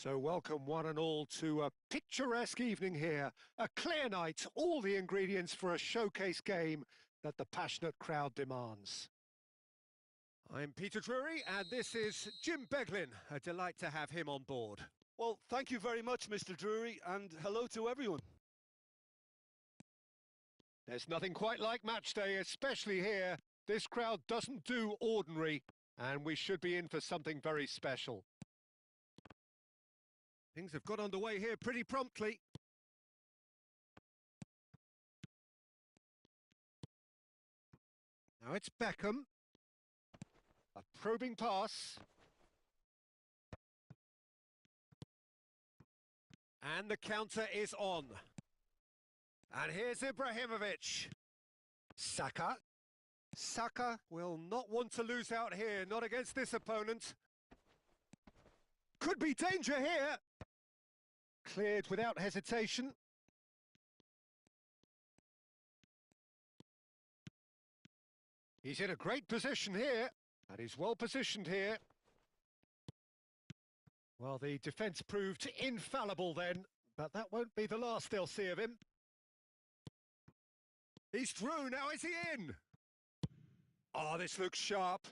S1: So welcome one and all to a picturesque evening here. A clear night, all the ingredients for a showcase game that the passionate crowd demands. I'm Peter Drury and this is Jim Beglin. A delight to have him on board.
S2: Well, thank you very much, Mr. Drury, and hello to everyone.
S1: There's nothing quite like match day, especially here. This crowd doesn't do ordinary, and we should be in for something very special. Things have got underway here pretty promptly. Now it's Beckham. A probing pass. And the counter is on. And here's Ibrahimovic. Saka. Saka will not want to lose out here, not against this opponent. Could be danger here. Cleared without hesitation. He's in a great position here, and he's well positioned here. Well, the defence proved infallible then, but that won't be the last they'll see of him. He's through, now is he in? Oh, this looks sharp.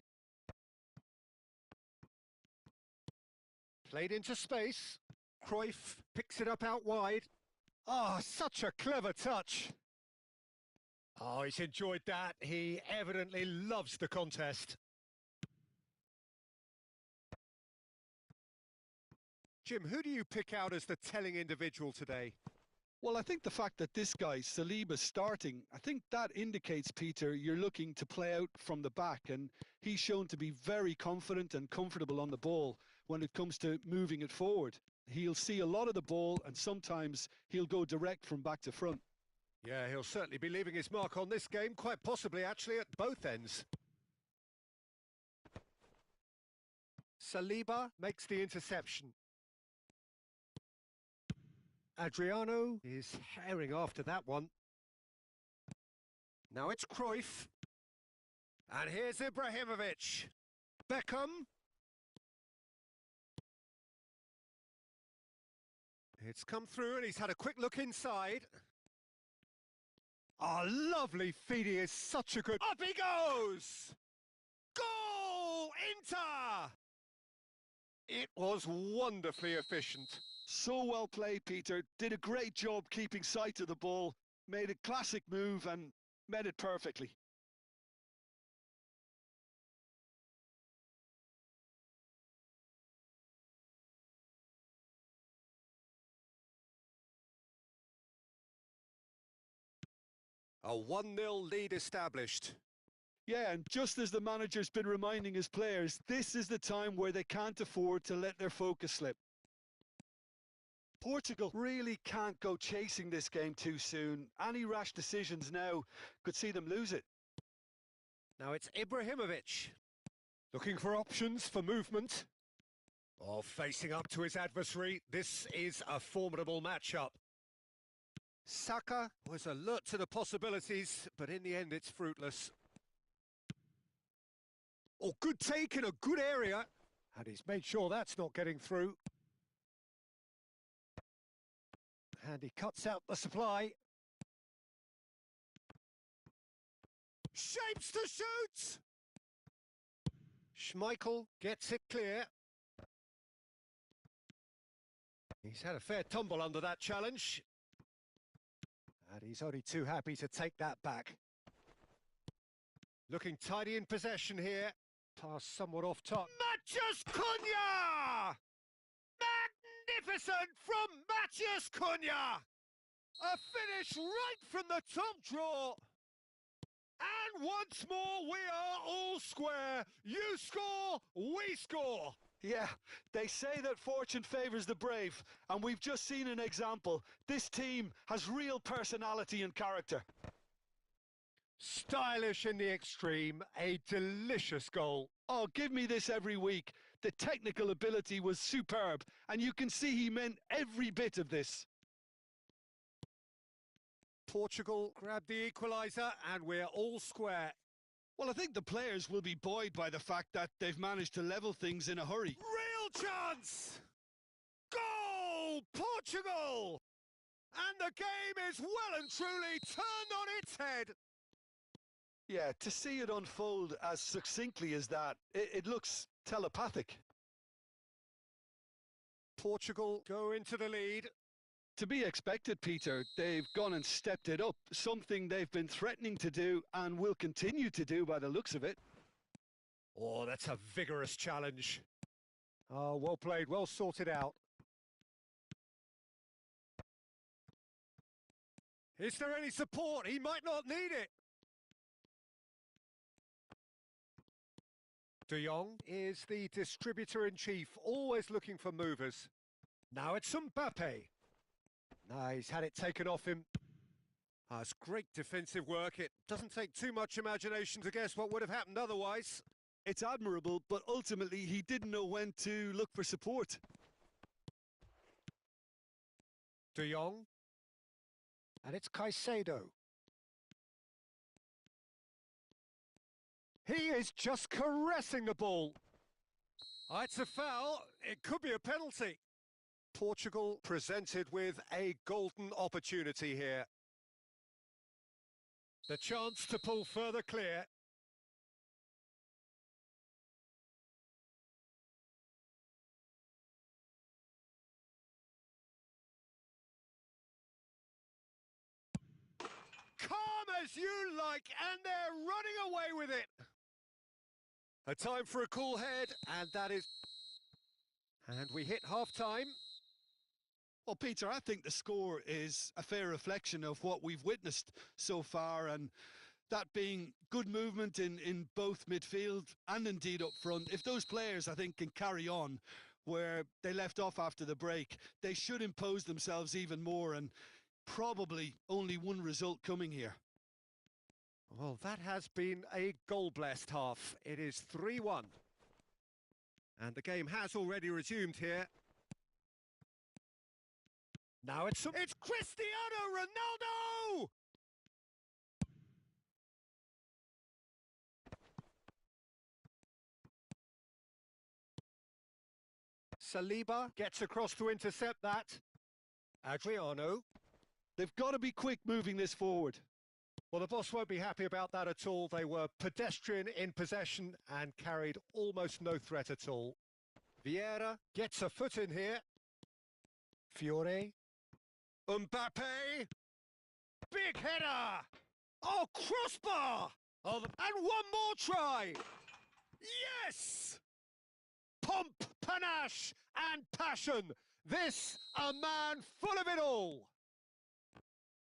S1: Played into space. Cruyff picks it up out wide. Oh, such a clever touch. Oh, he's enjoyed that. He evidently loves the contest. Jim, who do you pick out as the telling individual today?
S2: Well, I think the fact that this guy, Saliba's starting, I think that indicates, Peter, you're looking to play out from the back, and he's shown to be very confident and comfortable on the ball when it comes to moving it forward. He'll see a lot of the ball, and sometimes he'll go direct from back to front.
S1: Yeah, he'll certainly be leaving his mark on this game, quite possibly actually at both ends. Saliba makes the interception. Adriano is herring after that one. Now it's Cruyff. And here's Ibrahimovic. Beckham. It's come through and he's had a quick look inside. Oh, lovely feed. He is such a good... Up he goes! Goal! Inter! It was wonderfully efficient.
S2: So well played, Peter. Did a great job keeping sight of the ball, made a classic move and met it perfectly.
S1: A 1-0 lead established.
S2: Yeah, and just as the manager's been reminding his players, this is the time where they can't afford to let their focus slip. Portugal really can't go chasing this game too soon. Any rash decisions now could see them lose it.
S1: Now it's Ibrahimovic. Looking for options for movement. Oh, facing up to his adversary. This is a formidable matchup. Saka was alert to the possibilities, but in the end it's fruitless. Oh, good take in a good area. And he's made sure that's not getting through. And he cuts out the supply. Shapes to shoot! Schmeichel gets it clear. He's had a fair tumble under that challenge. And he's only too happy to take that back. Looking tidy in possession here. Pass somewhat off top. Matheus Cunha! Magnificent from Matheus Cunha! A finish right from the top draw. And once more, we are all square. You score, we score.
S2: Yeah, they say that fortune favours the brave, and we've just seen an example. This team has real personality and character.
S1: Stylish in the extreme, a delicious goal.
S2: Oh, give me this every week. The technical ability was superb, and you can see he meant every bit of this.
S1: Portugal grabbed the equaliser, and we're all square.
S2: Well, I think the players will be buoyed by the fact that they've managed to level things in a hurry.
S1: Real chance! Goal! Portugal! And the game is well and truly turned on its head.
S2: Yeah, to see it unfold as succinctly as that, it looks telepathic.
S1: Portugal go into the lead.
S2: To be expected, Peter. They've gone and stepped it up, something they've been threatening to do and will continue to do by the looks of it.
S1: Oh, that's a vigorous challenge. Oh, well played, well sorted out. Is there any support? He might not need it. De Jong is the distributor-in-chief, always looking for movers. Now it's Mbappe. Nah, he's had it taken off him. It's great defensive work. It doesn't take too much imagination to guess what would have happened otherwise.
S2: It's admirable, but ultimately he didn't know when to look for support.
S1: De Jong. And it's Caicedo. He is just caressing the ball. It's a foul. It could be a penalty. Portugal presented with a golden opportunity here. The chance to pull further clear. Calm as you like, and they're running away with it. A time for a cool head, and that is... And we hit half-time.
S2: Well, Peter, I think the score is a fair reflection of what we've witnessed so far, and that being good movement in both midfield and indeed up front. If those players, I think, can carry on where they left off after the break, they should impose themselves even more, and probably only one result coming here.
S1: Well, that has been a goal-blessed half. It is 3-1. And the game has already resumed here. Now it's Cristiano Ronaldo! Saliba gets across to intercept that. Adriano.
S2: They've got to be quick moving this forward.
S1: Well, the boss won't be happy about that at all. They were pedestrian in possession and carried almost no threat at all. Vieira gets a foot in here. Fiore. Mbappe. Big header. Oh, crossbar. Oh, and one more try. Yes! Pomp, panache and passion. This, a man full of it all.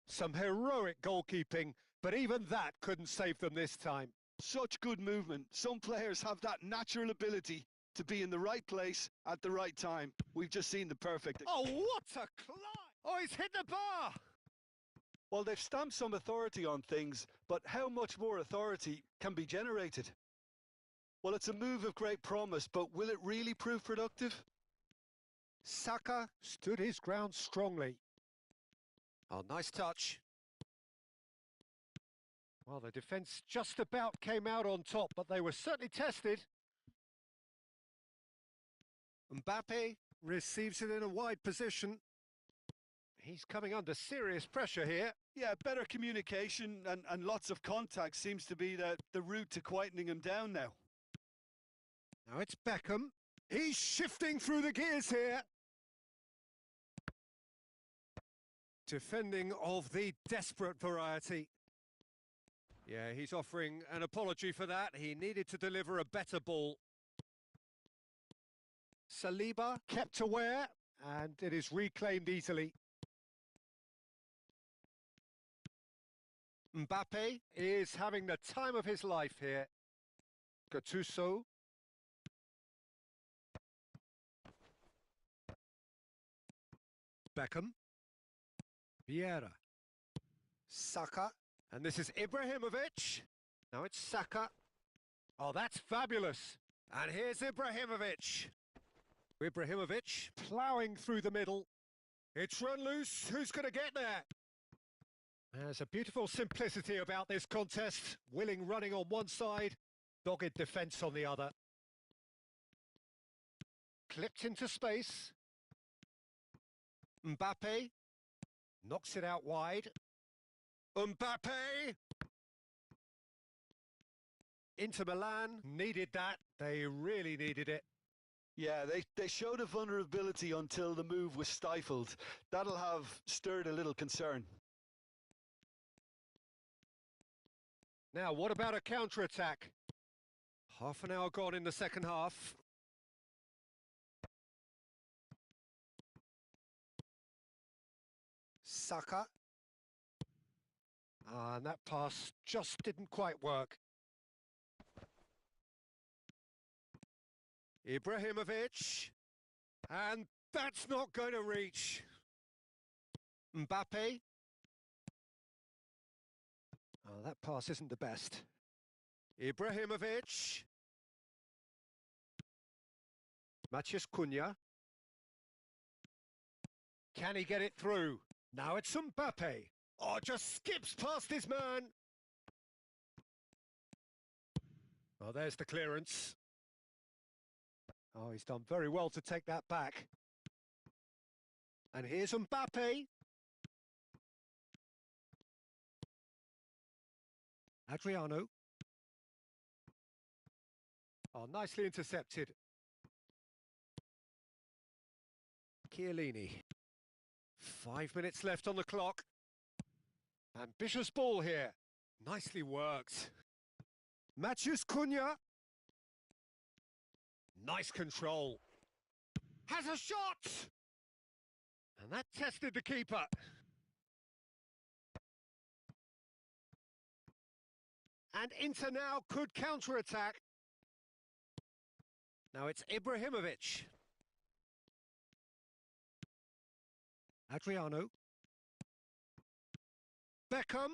S1: Some heroic goalkeeping, but even that couldn't save them this time.
S2: Such good movement. Some players have that natural ability to be in the right place at the right time. We've just seen the perfect...
S1: Oh, what a climb! Oh, he's hit the bar!
S2: Well, they've stamped some authority on things, but how much more authority can be generated? Well, it's a move of great promise, but will it really prove productive?
S1: Saka stood his ground strongly. Oh, nice touch. Well, the defence just about came out on top, but they were certainly tested. Mbappe receives it in a wide position. He's coming under serious pressure here.
S2: Yeah, better communication and lots of contact seems to be the route to quietening him down now.
S1: Now it's Beckham. He's shifting through the gears here. Defending of the desperate variety. Yeah, he's offering an apology for that. He needed to deliver a better ball. Saliba kept aware, and it is reclaimed easily. Mbappe is having the time of his life here. Gattuso. Beckham. Vieira. Saka. And this is Ibrahimovic. Now it's Saka. Oh, that's fabulous. And here's Ibrahimovic. Ibrahimovic ploughing through the middle. It's run loose. Who's going to get there? There's a beautiful simplicity about this contest. Willing running on one side, dogged defence on the other. Clipped into space. Mbappe knocks it out wide. Mbappe! Inter Milan needed that. They really needed it.
S2: Yeah, they showed a vulnerability until the move was stifled. That'll have stirred a little concern.
S1: Now, what about a counter-attack? Half an hour gone in the second half. Saka. And that pass just didn't quite work. Ibrahimovic. And that's not going to reach. Mbappe. Oh, that pass isn't the best. Ibrahimovic. Matheus Cunha. Can he get it through? Now it's Mbappe. Oh, just skips past his man. Oh, there's the clearance. Oh, he's done very well to take that back. And here's Mbappe. Adriano. Oh, nicely intercepted. Chiellini. 5 minutes left on the clock. Ambitious ball here. Nicely worked. Matheus Cunha. Nice control. Has a shot! And that tested the keeper. And Inter now could counter-attack. Now it's Ibrahimovic. Adriano. Beckham.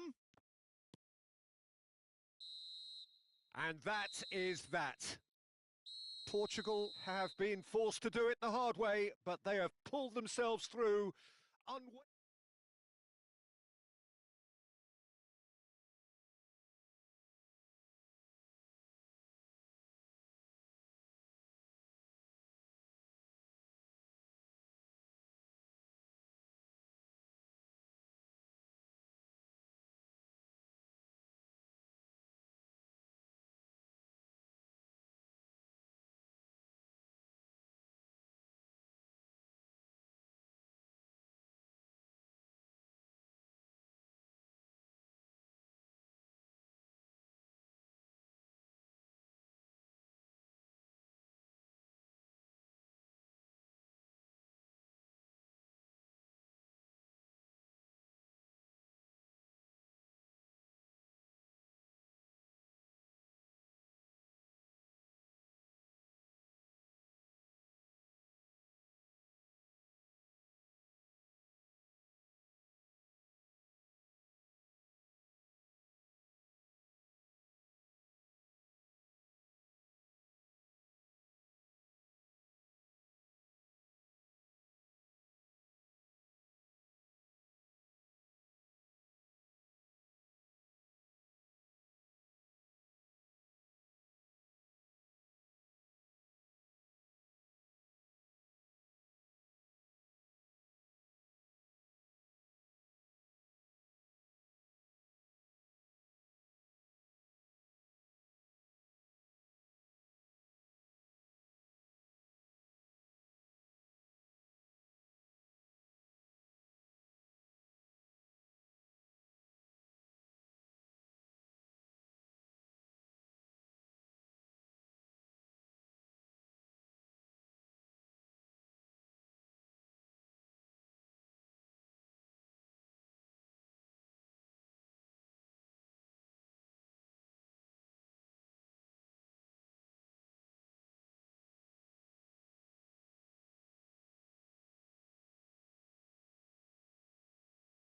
S1: And that is that. Portugal have been forced to do it the hard way, but they have pulled themselves through.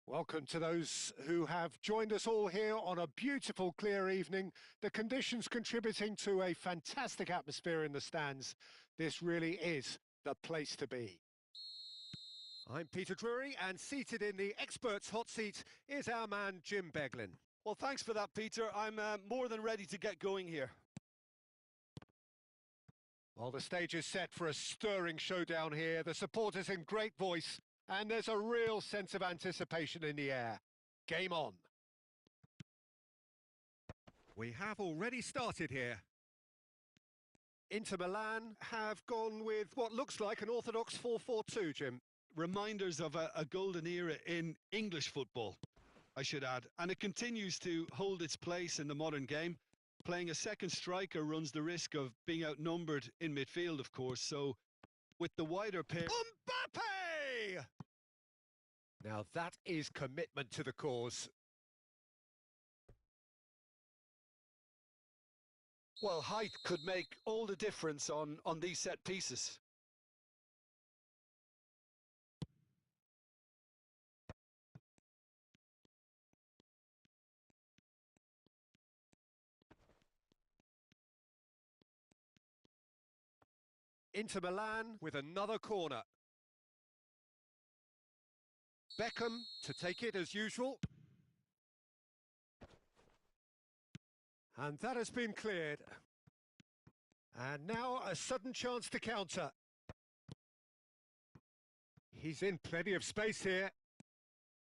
S1: Welcome to those who have joined us all here on a beautiful, clear evening. The conditions contributing to a fantastic atmosphere in the stands. This really is the place to be. I'm Peter Drury, and seated in the experts' hot seat is our man, Jim Beglin.
S2: Well, thanks for that, Peter. I'm more than ready to get going here.
S1: Well, the stage is set for a stirring showdown here. The supporters in great voice And there's a real sense of anticipation in the air. Game on. We have already started here. Inter Milan have gone with what looks like an orthodox 4-4-2, Jim.
S2: Reminders of a golden era in English football, I should add. And it continues to hold its place in the modern game. Playing a second striker runs the risk of being outnumbered in midfield, of course. So with the wider pair...
S1: Mbappe! Now that is commitment to the cause.
S2: Well, height could make all the difference on these set pieces.
S1: Inter Milan with another corner. Beckham to take it as usual. And that has been cleared. And now a sudden chance to counter. He's in plenty of space here.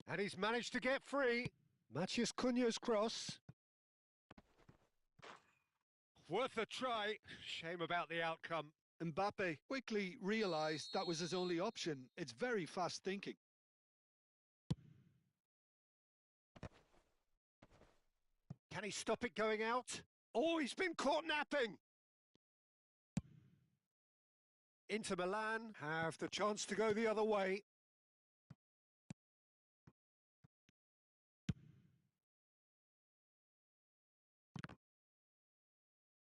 S1: And he's managed to get free. Matheus Cunha's cross. Worth a try. Shame about the outcome.
S2: Mbappe quickly realised that was his only option. It's very fast thinking.
S1: Can he stop it going out? Oh, he's been caught napping! Inter Milan have the chance to go the other way.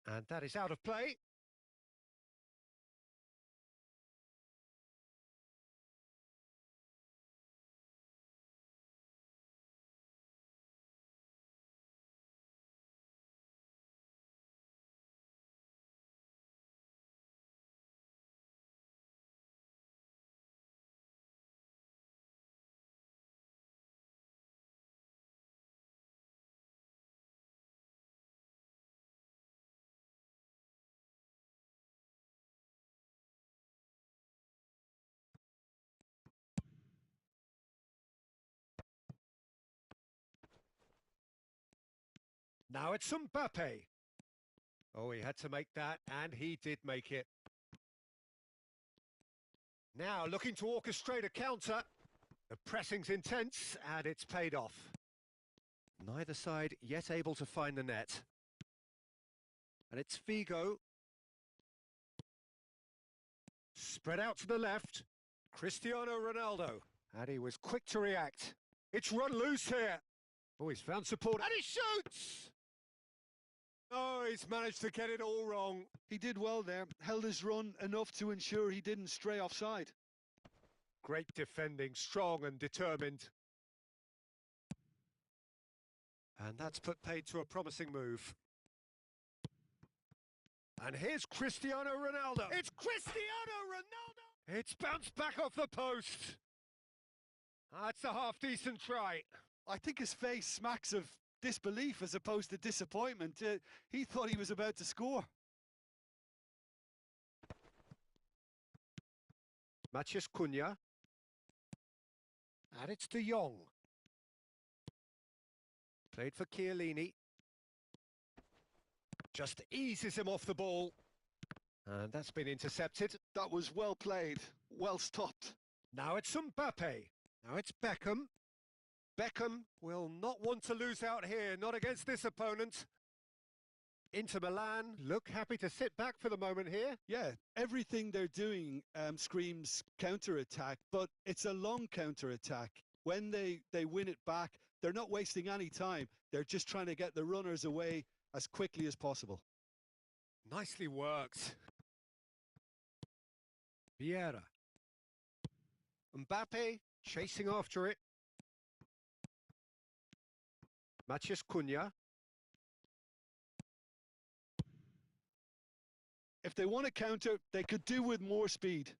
S1: And that is out of play. Now it's Mbappe. Oh, he had to make that, and he did make it. Now looking to orchestrate a counter. The pressing's intense, and it's paid off. Neither side yet able to find the net. And it's Figo. Spread out to the left. Cristiano Ronaldo. And he was quick to react. It's run loose here. Oh, he's found support, and he shoots! Oh, he's managed to get it all wrong.
S2: He did well there, held his run enough to ensure he didn't stray offside.
S1: Great defending, strong and determined. And that's put paid to a promising move. And here's Cristiano Ronaldo. It's Cristiano Ronaldo! It's bounced back off the post. That's a half-decent try.
S2: I think his face smacks of disbelief as opposed to disappointment. He thought he was about to score.
S1: Matheus Cunha. And it's De Jong. Played for Chiellini. Just eases him off the ball. And that's been intercepted.
S2: That was well played, well stopped.
S1: Now it's Mbappe. Now it's Beckham. Beckham will not want to lose out here, not against this opponent. Inter Milan look happy to sit back for the moment here.
S2: Yeah, everything they're doing screams counter-attack, but it's a long counter-attack. When they win it back, they're not wasting any time. They're just trying to get the runners away as quickly as possible.
S1: Nicely worked. Vieira. Mbappe chasing after it. Matheus Cunha.
S2: If they want to counter, they could do with more speed.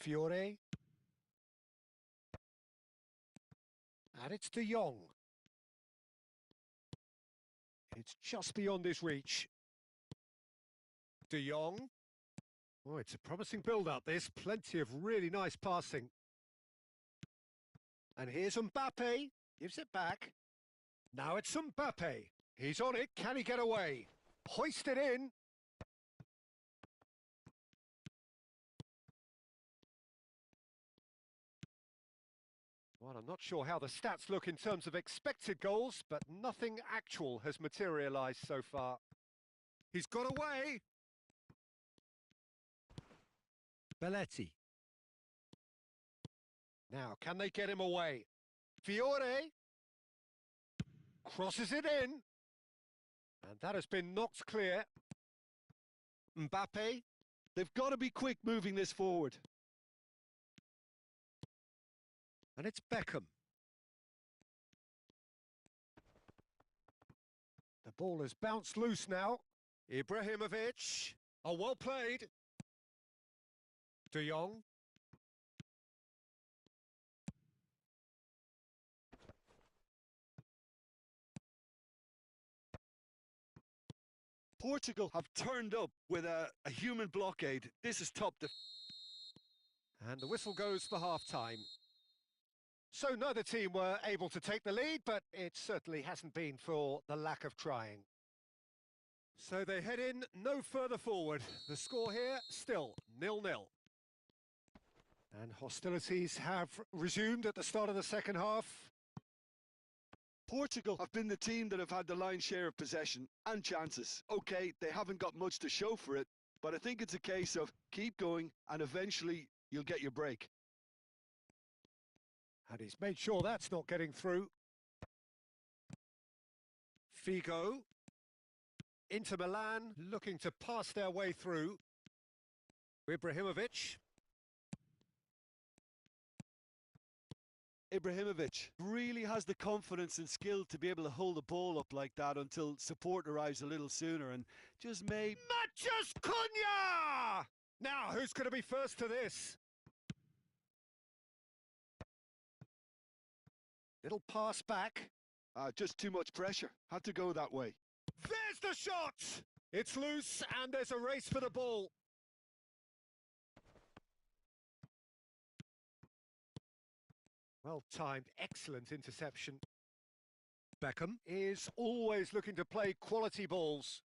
S1: Fiore. And it's De Jong. It's just beyond his reach. De Jong. Oh, it's a promising build-up, this. Plenty of really nice passing. And here's Mbappe. Gives it back. Now it's Mbappe. He's on it. Can he get away? Hoist it in. Well, I'm not sure how the stats look in terms of expected goals, but nothing actual has materialised so far. He's got away. Belletti. Now, can they get him away? Fiore crosses it in. And that has been knocked clear. Mbappe.
S2: They've got to be quick moving this forward.
S1: And it's Beckham. The ball has bounced loose now. Ibrahimovic. Oh, well played. De Jong.
S2: Portugal have turned up with a human blockade. This is top.
S1: And the whistle goes for half-time. So neither team were able to take the lead, but it certainly hasn't been for the lack of trying. So they head in no further forward. The score here, still 0-0. And hostilities have resumed at the start of the second half.
S2: Portugal have been the team that have had the lion's share of possession and chances. Okay, they haven't got much to show for it, but I think it's a case of keep going and eventually you'll get your break.
S1: And he's made sure that's not getting through. Figo. Inter Milan looking to pass their way through. Ibrahimovic.
S2: Ibrahimovic really has the confidence and skill to be able to hold the ball up like that until support arrives a little sooner and just
S1: Matheus Cunha! Now, who's going to be first to this? Little pass back.
S2: Just too much pressure. Had to go that way.
S1: There's the shot! It's loose and there's a race for the ball. Well-timed, excellent interception. Beckham is always looking to play quality balls.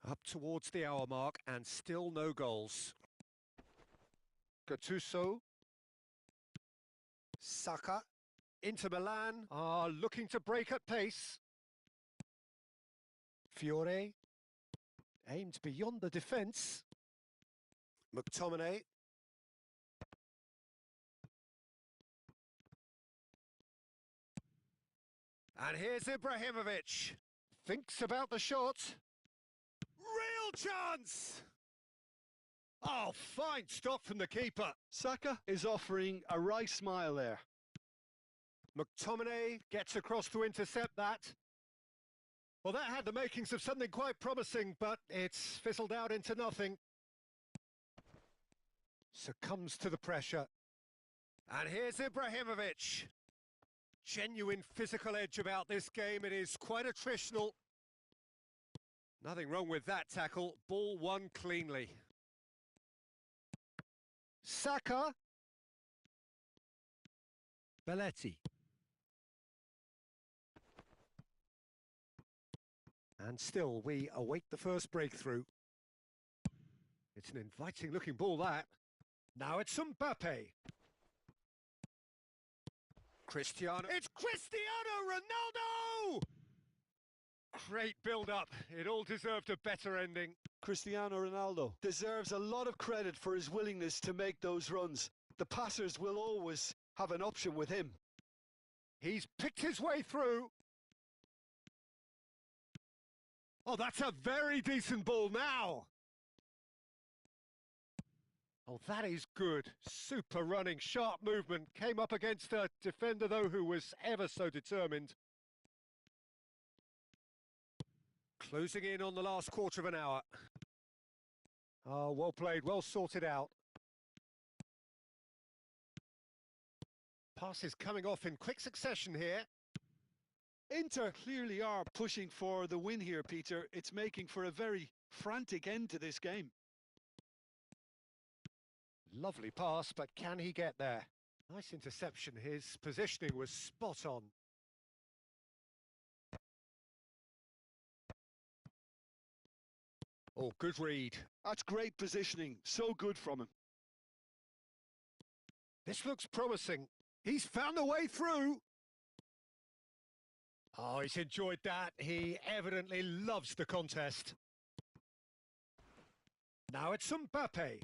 S1: Up towards the hour mark and still no goals. Gattuso. Saka. Inter Milan are looking to break at pace. Fiore aimed beyond the defence. McTominay. And here's Ibrahimovic. Thinks about the shot. Real chance! Oh, fine stop from the keeper.
S2: Saka is offering a right smile there.
S1: McTominay gets across to intercept that. Well, that had the makings of something quite promising, but it's fizzled out into nothing. Succumbs to the pressure. And here's Ibrahimovic. Genuine physical edge about this game. It is quite attritional. Nothing wrong with that tackle. Ball won cleanly. Saka. Belletti. And still, we await the first breakthrough. It's an inviting looking ball, that. Now it's Mbappe. Cristiano. It's Cristiano Ronaldo! Great build-up. It all deserved a better ending.
S2: Cristiano Ronaldo deserves a lot of credit for his willingness to make those runs. The passers will always have an option with him.
S1: He's picked his way through. Oh, that's a very decent ball now. Oh, that is good. Super running, sharp movement. Came up against a defender, though, who was ever so determined. Closing in on the last quarter of an hour. Oh, well played, well sorted out. Passes coming off in quick succession here.
S2: Inter clearly are pushing for the win here, Peter. It's making for a very frantic end to this game.
S1: Lovely pass, but can he get there? Nice interception. His positioning was spot on. Oh, good read.
S2: That's great positioning. So good from him.
S1: This looks promising. He's found a way through. Oh, he's enjoyed that. He evidently loves the contest. Now it's Mbappe.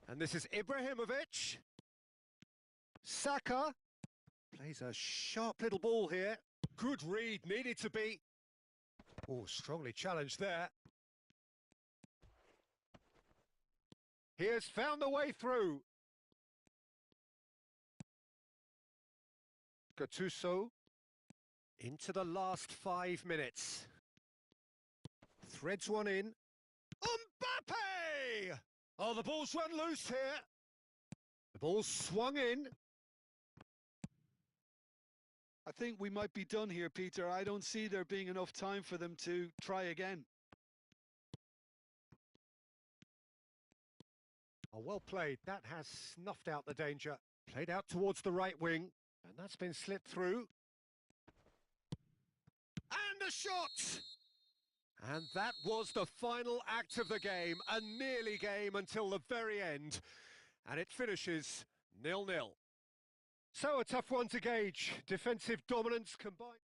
S1: And this is Ibrahimovic. Saka plays a sharp little ball here. Good read, needed to be. Oh, strongly challenged there. He has found the way through. Gattuso into the last 5 minutes. Threads one in. Mbappe! Oh, the ball's run loose here. The ball's swung in.
S2: I think we might be done here, Peter. I don't see there being enough time for them to try again.
S1: Oh, well played. That has snuffed out the danger. Played out towards the right wing. And that's been slipped through. And a shot! And that was the final act of the game. A nearly game until the very end. And it finishes 0-0. So a tough one to gauge. Defensive dominance combined.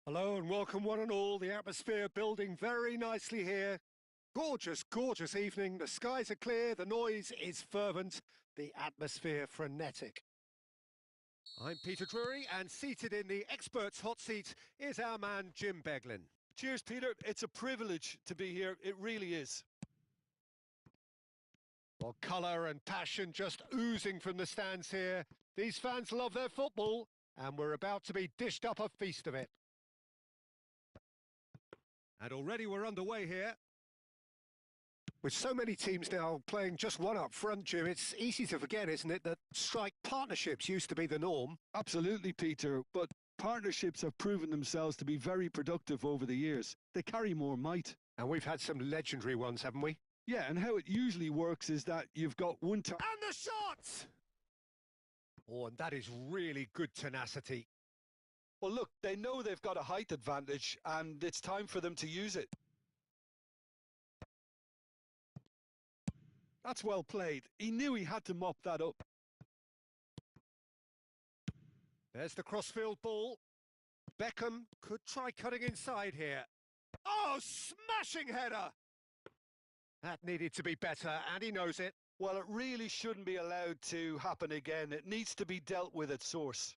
S1: Hello and welcome one and all. The atmosphere building very nicely here. Gorgeous, gorgeous evening. The skies are clear, the noise is fervent, the atmosphere frenetic. I'm Peter Drury, and seated in the experts' hot seat is our man Jim Beglin.
S2: Cheers, Peter. It's a privilege to be here. It really is.
S1: Well, colour and passion just oozing from the stands here. These fans love their football, and we're about to be dished up a feast of it. And already we're underway here. With so many teams now playing just one up front, Jim, it's easy to forget, isn't it, that strike partnerships used to be the norm.
S2: Absolutely, Peter, but partnerships have proven themselves to be very productive over the years. They carry more might.
S1: And we've had some legendary ones, haven't we?
S2: Yeah, and how it usually works is that you've got one time.
S1: And the shot! Oh, and that is really good tenacity.
S2: Well, look, they know they've got a height advantage, and it's time for them to use it. That's well played. He knew he had to mop that up.
S1: There's the crossfield ball. Beckham could try cutting inside here. Oh, smashing header! That needed to be better, and he knows it.
S2: Well, it really shouldn't be allowed to happen again. It needs to be dealt with at source.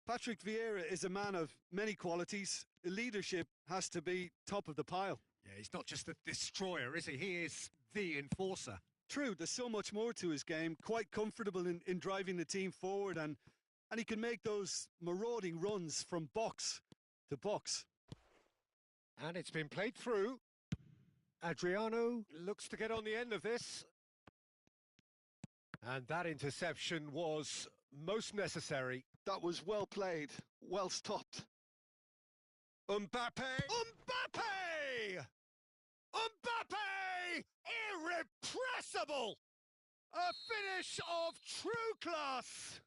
S2: Patrick Vieira is a man of many qualities. Leadership has to be top of the pile.
S1: Yeah, he's not just a destroyer, is he? He is the enforcer.
S2: True, there's so much more to his game. Quite comfortable in driving the team forward, and he can make those marauding runs from box to box.
S1: And it's been played through. Adriano looks to get on the end of this. And that interception was most necessary.
S2: That was well played, well stopped.
S1: Mbappe! Mbappe! Mbappe! Irrepressible! A finish of true class!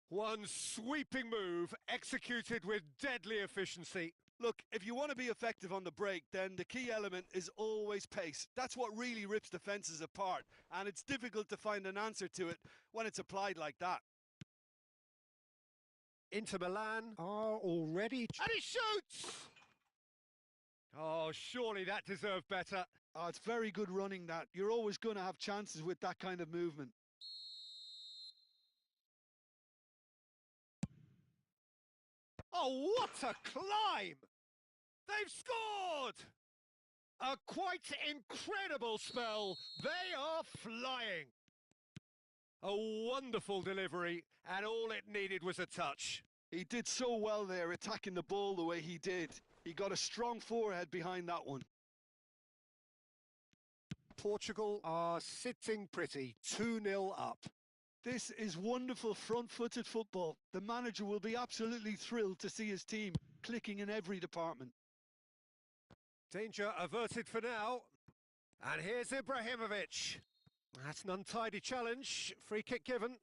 S1: One sweeping move executed with deadly efficiency.
S2: Look, if you want to be effective on the break, then the key element is always pace. That's what really rips defences apart, and it's difficult to find an answer to it when it's applied like that.
S1: Inter Milan are already... And he shoots! Oh, surely that deserved better.
S2: Oh, it's very good running, that. You're always going to have chances with that kind of movement.
S1: Oh, what a climb! They've scored! A quite incredible spell. They are flying. A wonderful delivery, and all it needed was a touch.
S2: He did so well there, attacking the ball the way he did. He got a strong forehead behind that one.
S1: Portugal are sitting pretty, 2-0 up.
S2: This is wonderful front-footed football. The manager will be absolutely thrilled to see his team clicking in every department.
S1: Danger averted for now. And here's Ibrahimovic. That's an untidy challenge. Free kick given.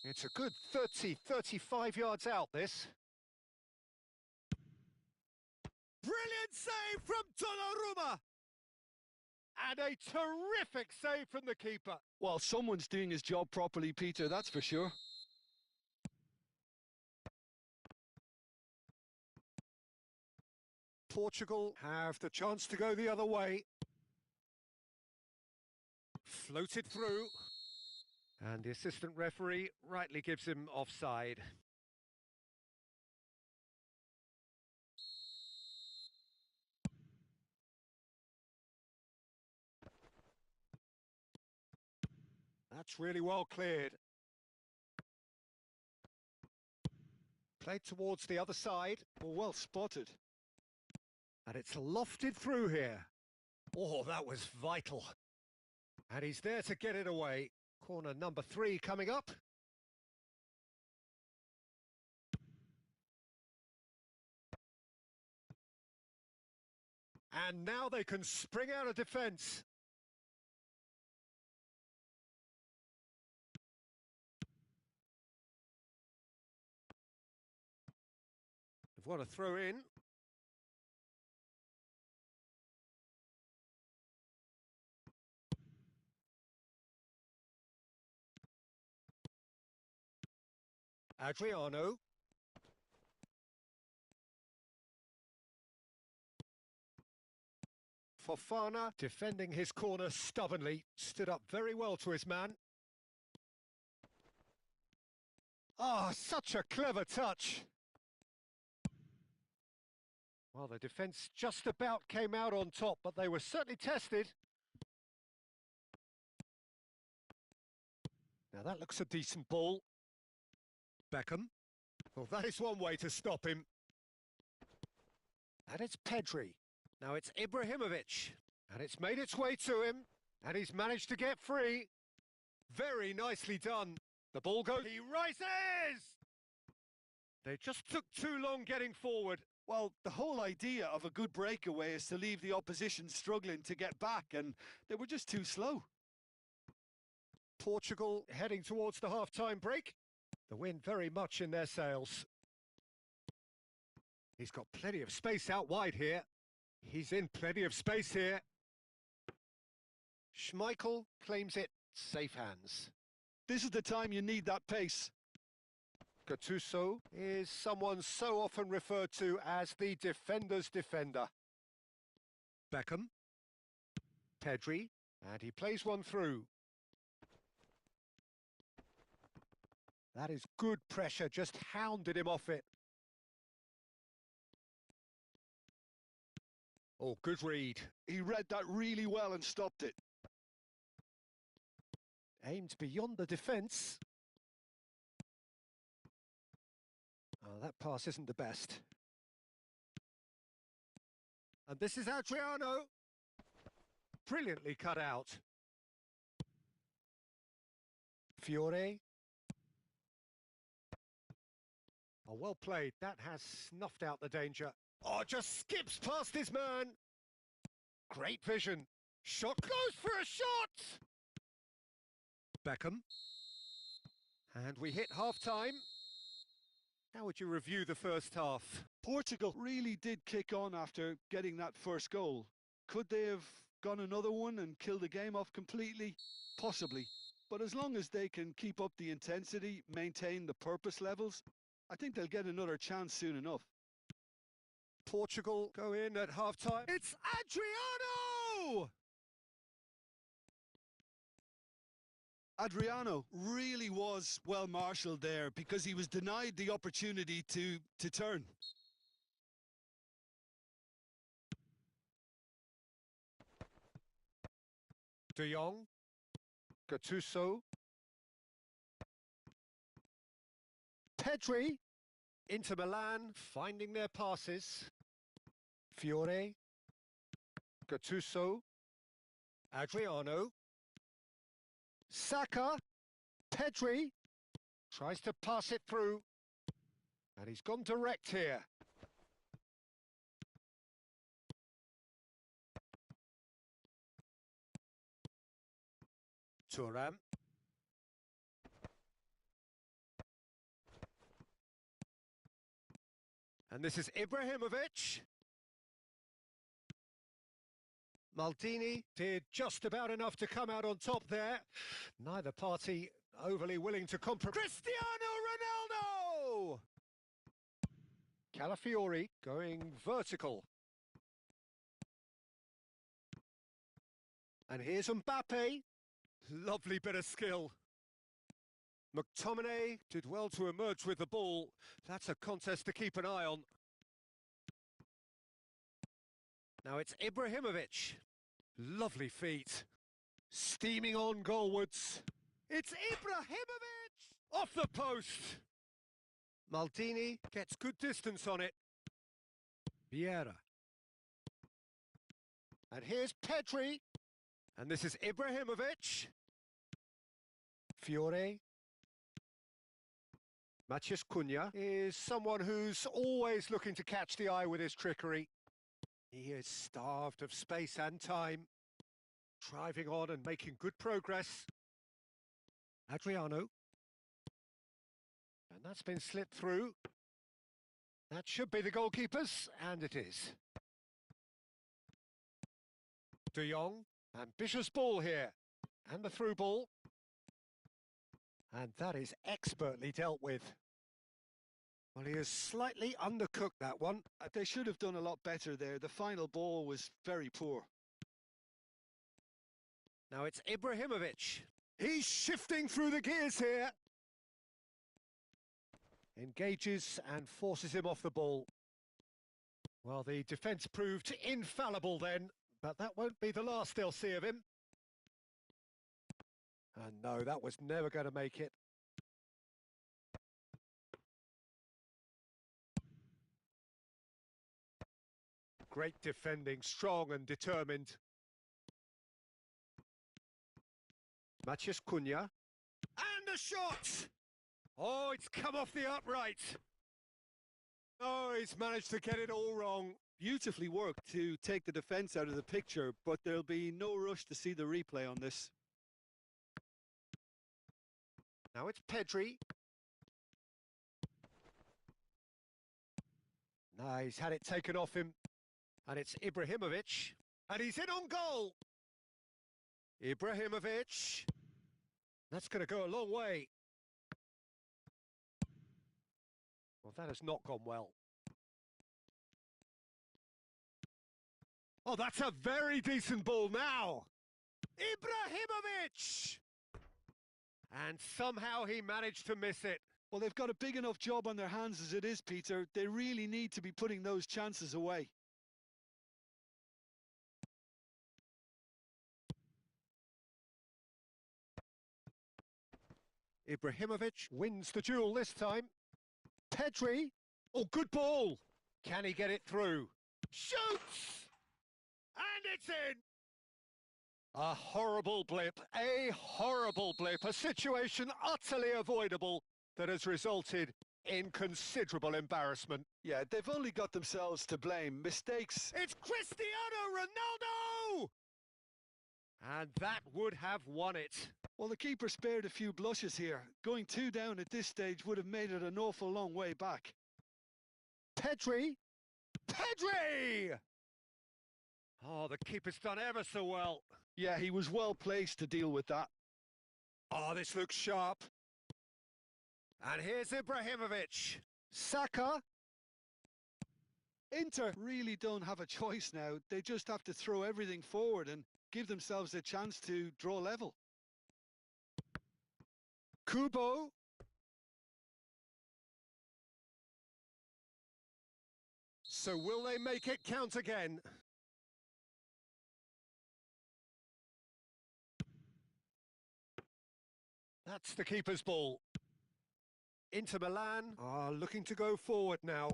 S1: It's a good 35 yards out, this. Brilliant save from Donnarumma! And a terrific save from the keeper.
S2: Well, someone's doing his job properly, Peter, that's for sure.
S1: Portugal have the chance to go the other way. Floated through. And the assistant referee rightly gives him offside. That's really well cleared. Played towards the other side.
S2: Well spotted.
S1: And it's lofted through here. Oh, that was vital. And he's there to get it away. Corner number 3 coming up. And now they can spring out of defence. They've got a throw in. Adriano. Fofana, defending his corner stubbornly, stood up very well to his man. Oh, such a clever touch. Well, the defence just about came out on top, but they were certainly tested. Now that looks a decent ball. Beckham. Well, that is one way to stop him. And it's Pedri. Now it's Ibrahimovic. And it's made its way to him. And he's managed to get free. Very nicely done. The ball goes. He rises! They just took too long getting forward.
S2: Well, the whole idea of a good breakaway is to leave the opposition struggling to get back, and they were just too slow.
S1: Portugal heading towards the half-time break. The wind very much in their sails. He's got plenty of space out wide here. He's in plenty of space here. Schmeichel claims it. Safe hands.
S2: This is the time you need that pace.
S1: Gattuso is someone so often referred to as the defender's defender. Beckham. Pedri. And he plays one through. That is good pressure, just hounded him off it. Oh, good read.
S2: He read that really well and stopped it.
S1: Aimed beyond the defence. Oh, that pass isn't the best. And this is Adriano. Brilliantly cut out. Fiore. Oh, well played. That has snuffed out the danger. Oh, just skips past his man. Great vision. Shot goes for a shot! Beckham. And we hit half-time. How would you review the first half?
S2: Portugal really did kick on after getting that first goal. Could they have gone another one and killed the game off completely? Possibly. But as long as they can keep up the intensity, maintain the purpose levels, I think they'll get another chance soon enough.
S1: Portugal go in at half-time. It's Adriano!
S2: Adriano really was well marshalled there because he was denied the opportunity to turn.
S1: De Jong. Gattuso. Pedri. Inter Milan finding their passes. Fiore. Gattuso. Adriano. Saka. Pedri. Tries to pass it through. And he's gone direct here. Thuram. And this is Ibrahimovic. Maldini did just about enough to come out on top there. Neither party overly willing to compromise. Cristiano Ronaldo! Calafiori going vertical. And here's Mbappe. Lovely bit of skill. McTominay did well to emerge with the ball. That's a contest to keep an eye on. Now it's Ibrahimovic. Lovely feet. Steaming on goalwards. It's Ibrahimovic! Off the post! Maldini gets good distance on it. Vieira. And here's Pedri. And this is Ibrahimovic. Fiore. Matheus Cunha is someone who's always looking to catch the eye with his trickery. He is starved of space and time. Driving on and making good progress. Adriano. And that's been slipped through. That should be the goalkeepers, and it is. De Jong. Ambitious ball here. And the through ball. And that is expertly dealt with. Well, he has slightly undercooked that one.
S2: They should have done a lot better there. The final ball was very poor.
S1: Now it's Ibrahimovic. He's shifting through the gears here. Engages and forces him off the ball. Well, the defence proved infallible then, but that won't be the last they'll see of him. And no, that was never going to make it. Great defending, strong and determined. Matheus Cunha. And a shot! Oh, it's come off the upright. Oh, he's managed to get it all wrong.
S2: Beautifully worked to take the defence out of the picture, but there'll be no rush to see the replay on this.
S1: Now it's Pedri. No, he's had it taken off him. And it's Ibrahimovic. And he's in on goal. Ibrahimovic. That's going to go a long way. Well, that has not gone well. Oh, that's a very decent ball now. Ibrahimovic! And somehow he managed to miss it.
S2: Well, they've got a big enough job on their hands as it is, Peter. They really need to be putting those chances away.
S1: Ibrahimovic wins the duel this time. Pedri. Oh, good ball. Can he get it through? Shoots! And it's in! A horrible blip, a situation utterly avoidable that has resulted in considerable embarrassment.
S2: Yeah, they've only got themselves to blame. Mistakes.
S1: It's Cristiano Ronaldo! And that would have won it.
S2: Well, the keeper spared a few blushes here. Going 2 down at this stage would have made it an awful long way back.
S1: Pedri! Pedri! Oh, the keeper's done ever so well.
S2: Yeah, he was well placed to deal with that.
S1: Oh, this looks sharp. And here's Ibrahimovic. Saka.
S2: Inter really don't have a choice now. They just have to throw everything forward and give themselves a chance to draw level.
S1: Kubo. So will they make it count again? That's the keeper's ball. Inter Milan are looking to go forward now.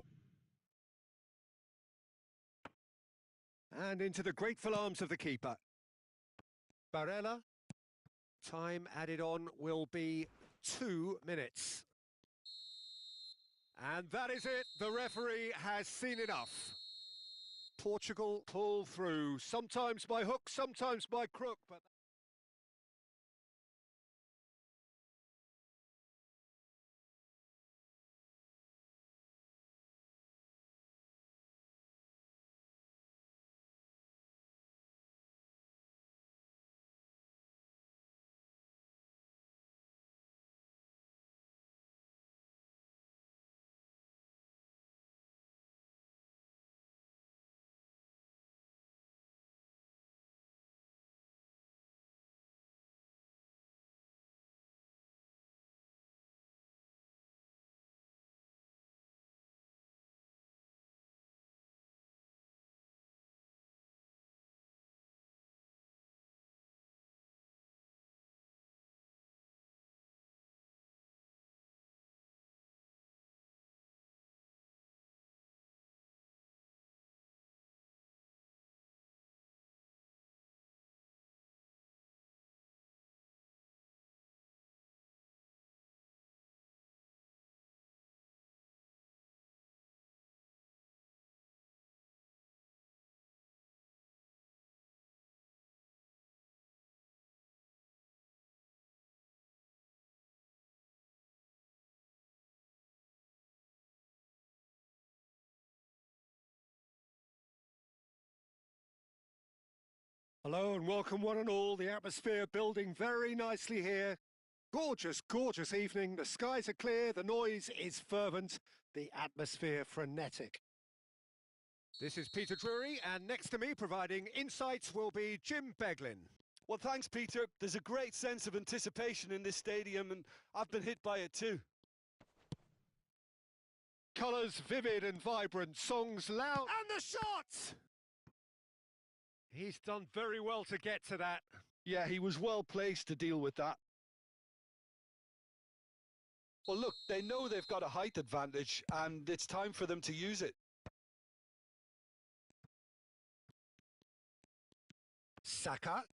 S1: And into the grateful arms of the keeper. Barella. Time added on will be 2 minutes. And that is it. The referee has seen enough. Portugal pull through, sometimes by hook, sometimes by crook, but... Hello and welcome one and all. The atmosphere building very nicely here. Gorgeous, gorgeous evening. The skies are clear, the noise is fervent, the atmosphere frenetic. This is Peter Drury, and next to me providing insights will be Jim Beglin.
S2: Well, thanks, Peter. There's a great sense of anticipation in this stadium, and I've been hit by it too.
S1: Colours vivid and vibrant, songs loud, and the shot! He's done very well to get to that.
S2: Yeah, he was well placed to deal with that. Well, look, they know they've got a height advantage, and it's time for them to use it.
S1: Saka.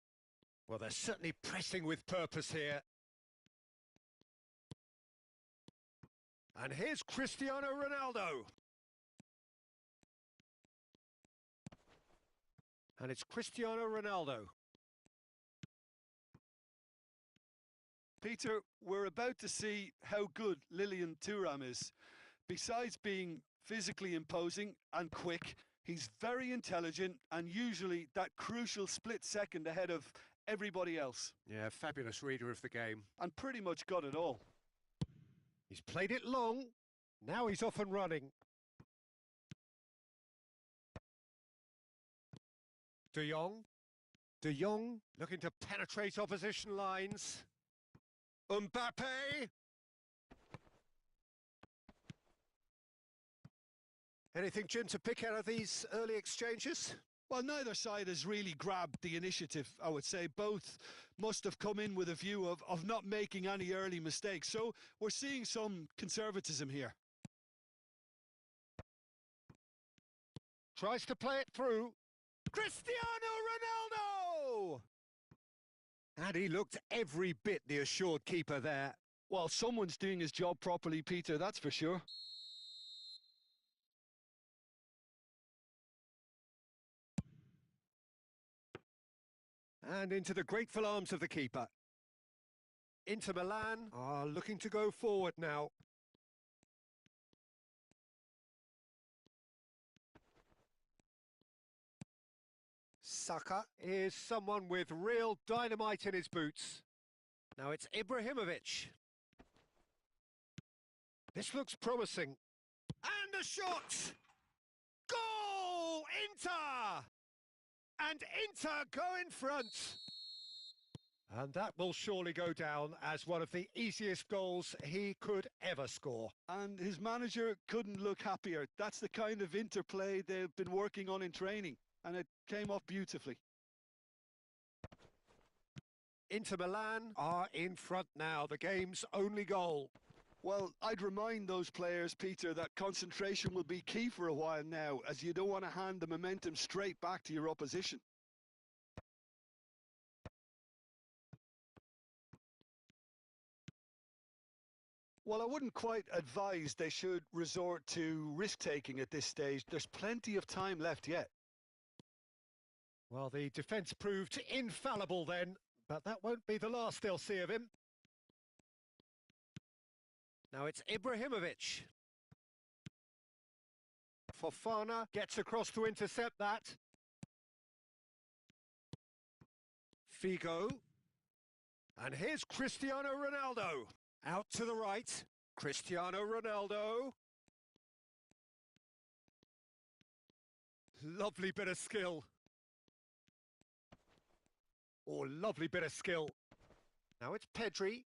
S1: Well, they're certainly pressing with purpose here. And here's Cristiano Ronaldo. And it's Cristiano Ronaldo.
S2: Peter, we're about to see how good Lilian Thuram is. Besides being physically imposing and quick, he's very intelligent and usually that crucial split second ahead of everybody else.
S1: Yeah, fabulous reader of the game.
S2: And pretty much got it all.
S1: He's played it long. Now he's off and running. De Jong. De Jong looking to penetrate opposition lines. Mbappe. Anything, Jim, to pick out of these early exchanges?
S2: Well, neither side has really grabbed the initiative, I would say. Both must have come in with a view of not making any early mistakes. So we're seeing some conservatism here.
S1: Tries to play it through. Cristiano Ronaldo! And he looked every bit the assured keeper there.
S2: Well, someone's doing his job properly, Peter, that's for sure.
S1: And into the grateful arms of the keeper. Inter Milan are looking to go forward now. Saka is someone with real dynamite in his boots. Now it's Ibrahimovic. This looks promising. And a shot! Goal! Inter! And Inter go in front. And that will surely go down as one of the easiest goals he could ever score.
S2: And his manager couldn't look happier. That's the kind of interplay they've been working on in training. And it came off beautifully.
S1: Inter Milan are in front now, the game's only goal.
S2: Well, I'd remind those players, Peter, that concentration will be key for a while now, as you don't want to hand the momentum straight back to your opposition. Well, I wouldn't quite advise they should resort to risk-taking at this stage. There's plenty of time left yet.
S1: Well, the defence proved infallible then, but that won't be the last they'll see of him. Now it's Ibrahimovic. Fofana gets across to intercept that. Figo. And here's Cristiano Ronaldo. Out to the right. Cristiano Ronaldo. Lovely bit of skill. Oh, lovely bit of skill. Now it's Pedri.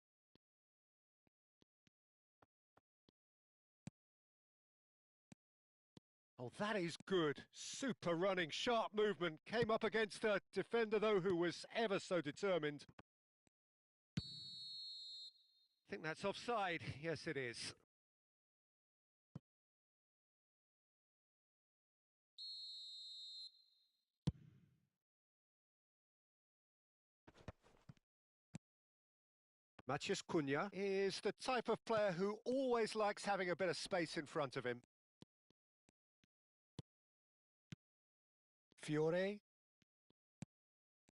S1: Oh, that is good. Super running, sharp movement. Came up against a defender, though, who was ever so determined. I think that's offside. Yes, it is. Matheus Cunha is the type of player who always likes having a bit of space in front of him. Fiore.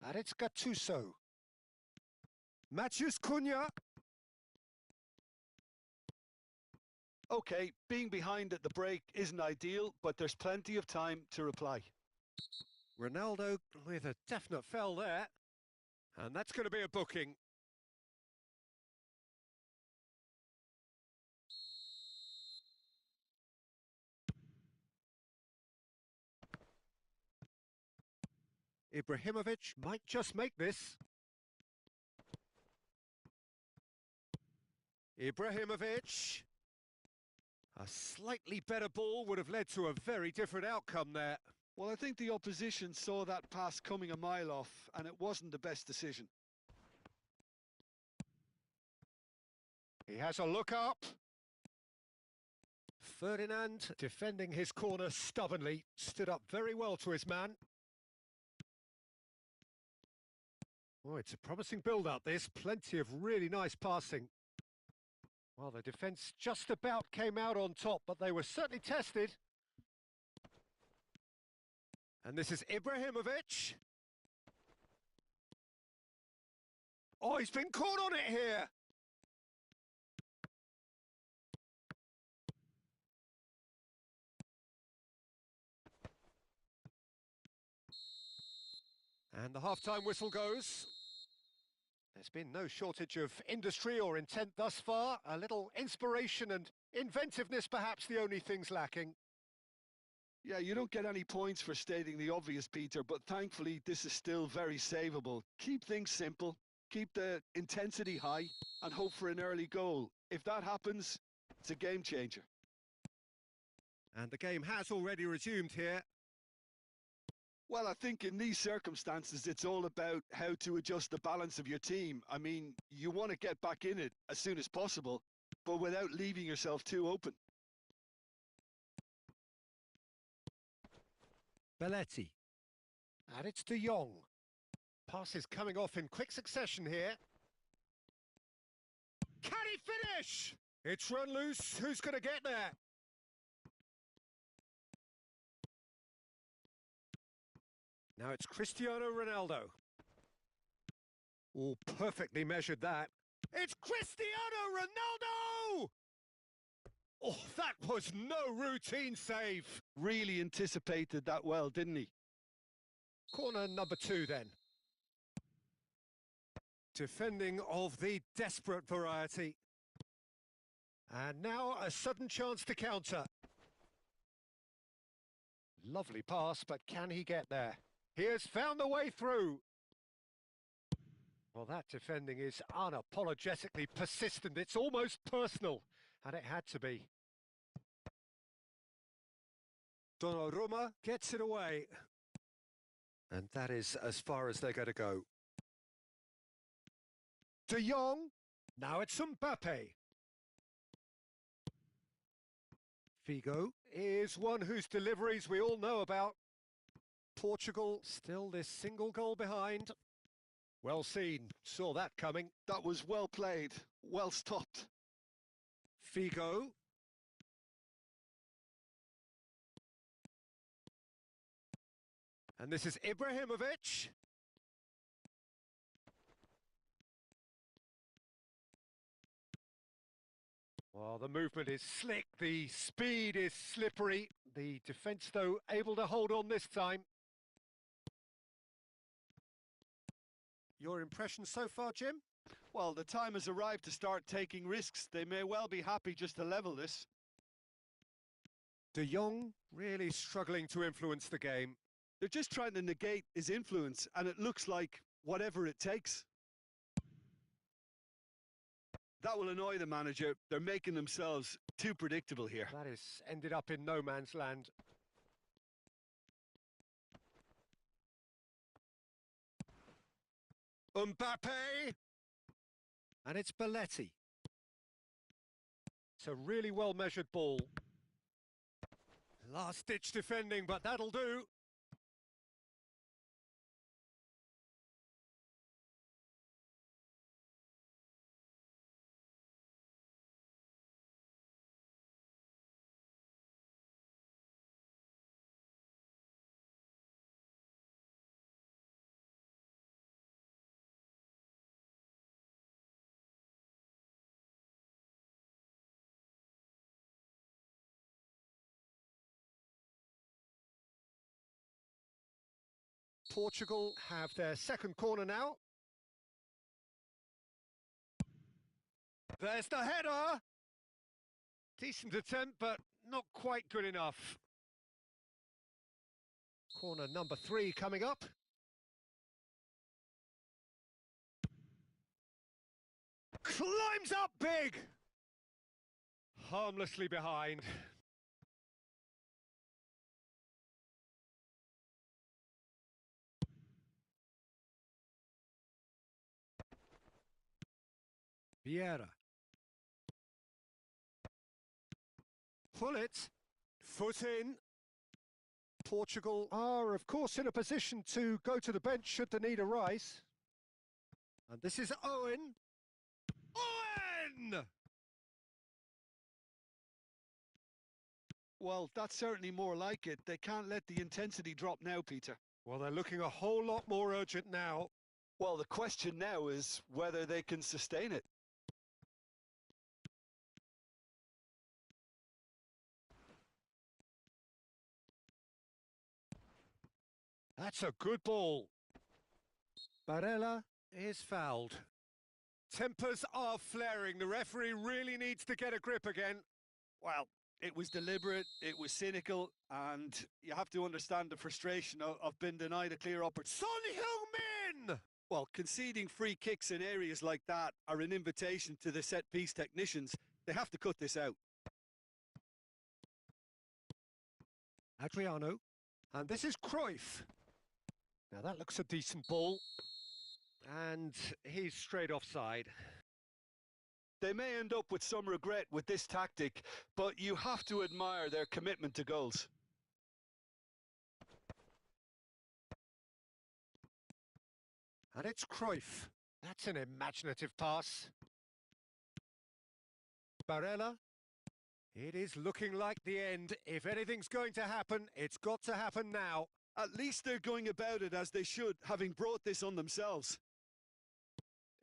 S1: And it's Gattuso. Matheus Cunha.
S2: OK, being behind at the break isn't ideal, but there's plenty of time to reply.
S1: Ronaldo with a definite foul there. And that's going to be a booking. Ibrahimovic might just make this. Ibrahimovic. A slightly better ball would have led to a very different outcome there.
S2: Well, I think the opposition saw that pass coming a mile off, and it wasn't the best decision.
S1: He has a look up. Ferdinand, defending his corner stubbornly, stood up very well to his man. Oh, it's a promising build-up, this. Plenty of really nice passing. Well, the defence just about came out on top, but they were certainly tested. And this is Ibrahimovic. Oh, he's been caught on it here. And the half-time whistle goes. There's been no shortage of industry or intent thus far. A little inspiration and inventiveness, perhaps the only things lacking.
S2: Yeah, you don't get any points for stating the obvious, Peter, but thankfully this is still very savable. Keep things simple, keep the intensity high, and hope for an early goal. If that happens, it's a game changer.
S1: And the game has already resumed here.
S2: Well, I think in these circumstances, it's all about how to adjust the balance of your team. I mean, you want to get back in it as soon as possible, but without leaving yourself too open.
S1: Belletti. And it's De Jong. Passes coming off in quick succession here. Can he finish? It's run loose. Who's going to get there? Now it's Cristiano Ronaldo. Oh, perfectly measured that. It's Cristiano Ronaldo! Oh, that was no routine save.
S2: Really anticipated that well, didn't he?
S1: Corner number 2 then. Defending of the desperate variety. And now a sudden chance to counter. Lovely pass, but can he get there? He has found the way through. Well, that defending is unapologetically persistent. It's almost personal, and it had to be. Donnarumma gets it away. And that is as far as they're going to go. De Jong. Now it's Mbappe. Figo is one whose deliveries we all know about. Portugal still this single goal behind. Well seen, saw that coming.
S2: That was well played, well stopped.
S1: Figo. And this is Ibrahimovic. Well, the movement is slick, the speed is slippery. The defence, though, able to hold on this time. Your impression so far, Jim?
S2: Well, the time has arrived to start taking risks. They may well be happy just to level this.
S1: De Jong really struggling to influence the game.
S2: They're just trying to negate his influence, and it looks like whatever it takes. That will annoy the manager. They're making themselves too predictable here.
S1: That has ended up in no man's land. Mbappe! And it's Belletti. It's a really well-measured ball. Last-ditch defending, but that'll do. Portugal have their second corner now. There's the header! Decent attempt, but not quite good enough. Corner number 3 coming up. Climbs up big! harmlessly behind. Vieira. Pull it. Foot in. Portugal are, of course, in a position to go to the bench should the need arise. And this is Owen. Owen!
S2: Well, that's certainly more like it. They can't let the intensity drop now, Peter.
S1: Well, they're looking a whole lot more urgent now.
S2: Well, the question now is whether they can sustain it.
S1: That's a good ball. Barella is fouled. Tempers are flaring. The referee really needs to get a grip again.
S2: Well, it was deliberate, it was cynical, and you have to understand the frustration of being denied a clear opportunity.
S1: Son Heung-min!
S2: Well, conceding free kicks in areas like that are an invitation to the set-piece technicians. They have to cut this out.
S1: Adriano. And this is Cruyff. Now that looks a decent ball. And he's straight offside.
S2: They may end up with some regret with this tactic, but you have to admire their commitment to goals.
S1: And it's Cruyff. That's an imaginative pass. Barella. It is looking like the end. If anything's going to happen, it's got to happen now.
S2: At least they're going about it as they should, having brought this on themselves.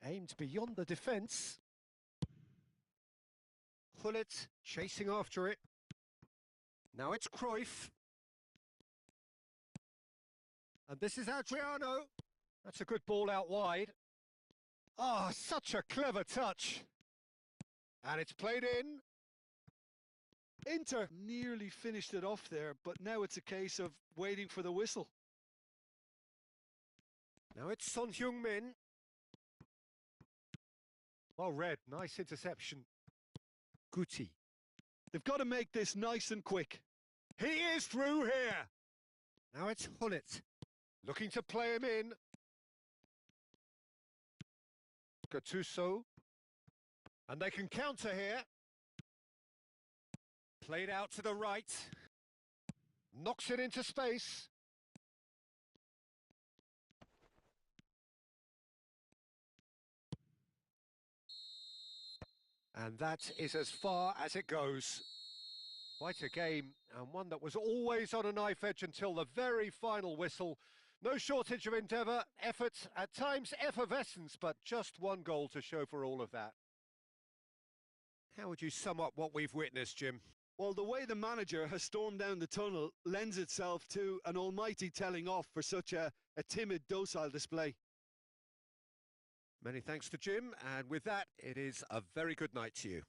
S1: Aimed beyond the defence. Gullit chasing after it. Now it's Cruyff. And this is Adriano. That's a good ball out wide. Ah, such a clever touch. And it's played in.
S2: Inter nearly finished it off there, but now it's a case of waiting for the whistle.
S1: Now it's Son Heung-min. Well read, nice interception. Guti.
S2: They've got to make this nice and quick.
S1: He is through here. Now it's Gullit. Looking to play him in. Gattuso. And they can counter here. Played out to the right. Knocks it into space. And that is as far as it goes. Quite a game, and one that was always on a knife edge until the very final whistle. No shortage of endeavour, effort, at times effervescence, but just one goal to show for all of that. How would you sum up what we've witnessed, Jim?
S2: Well, the way the manager has stormed down the tunnel lends itself to an almighty telling off for such a timid, docile display.
S1: Many thanks to Jim, and with that, it is a very good night to you.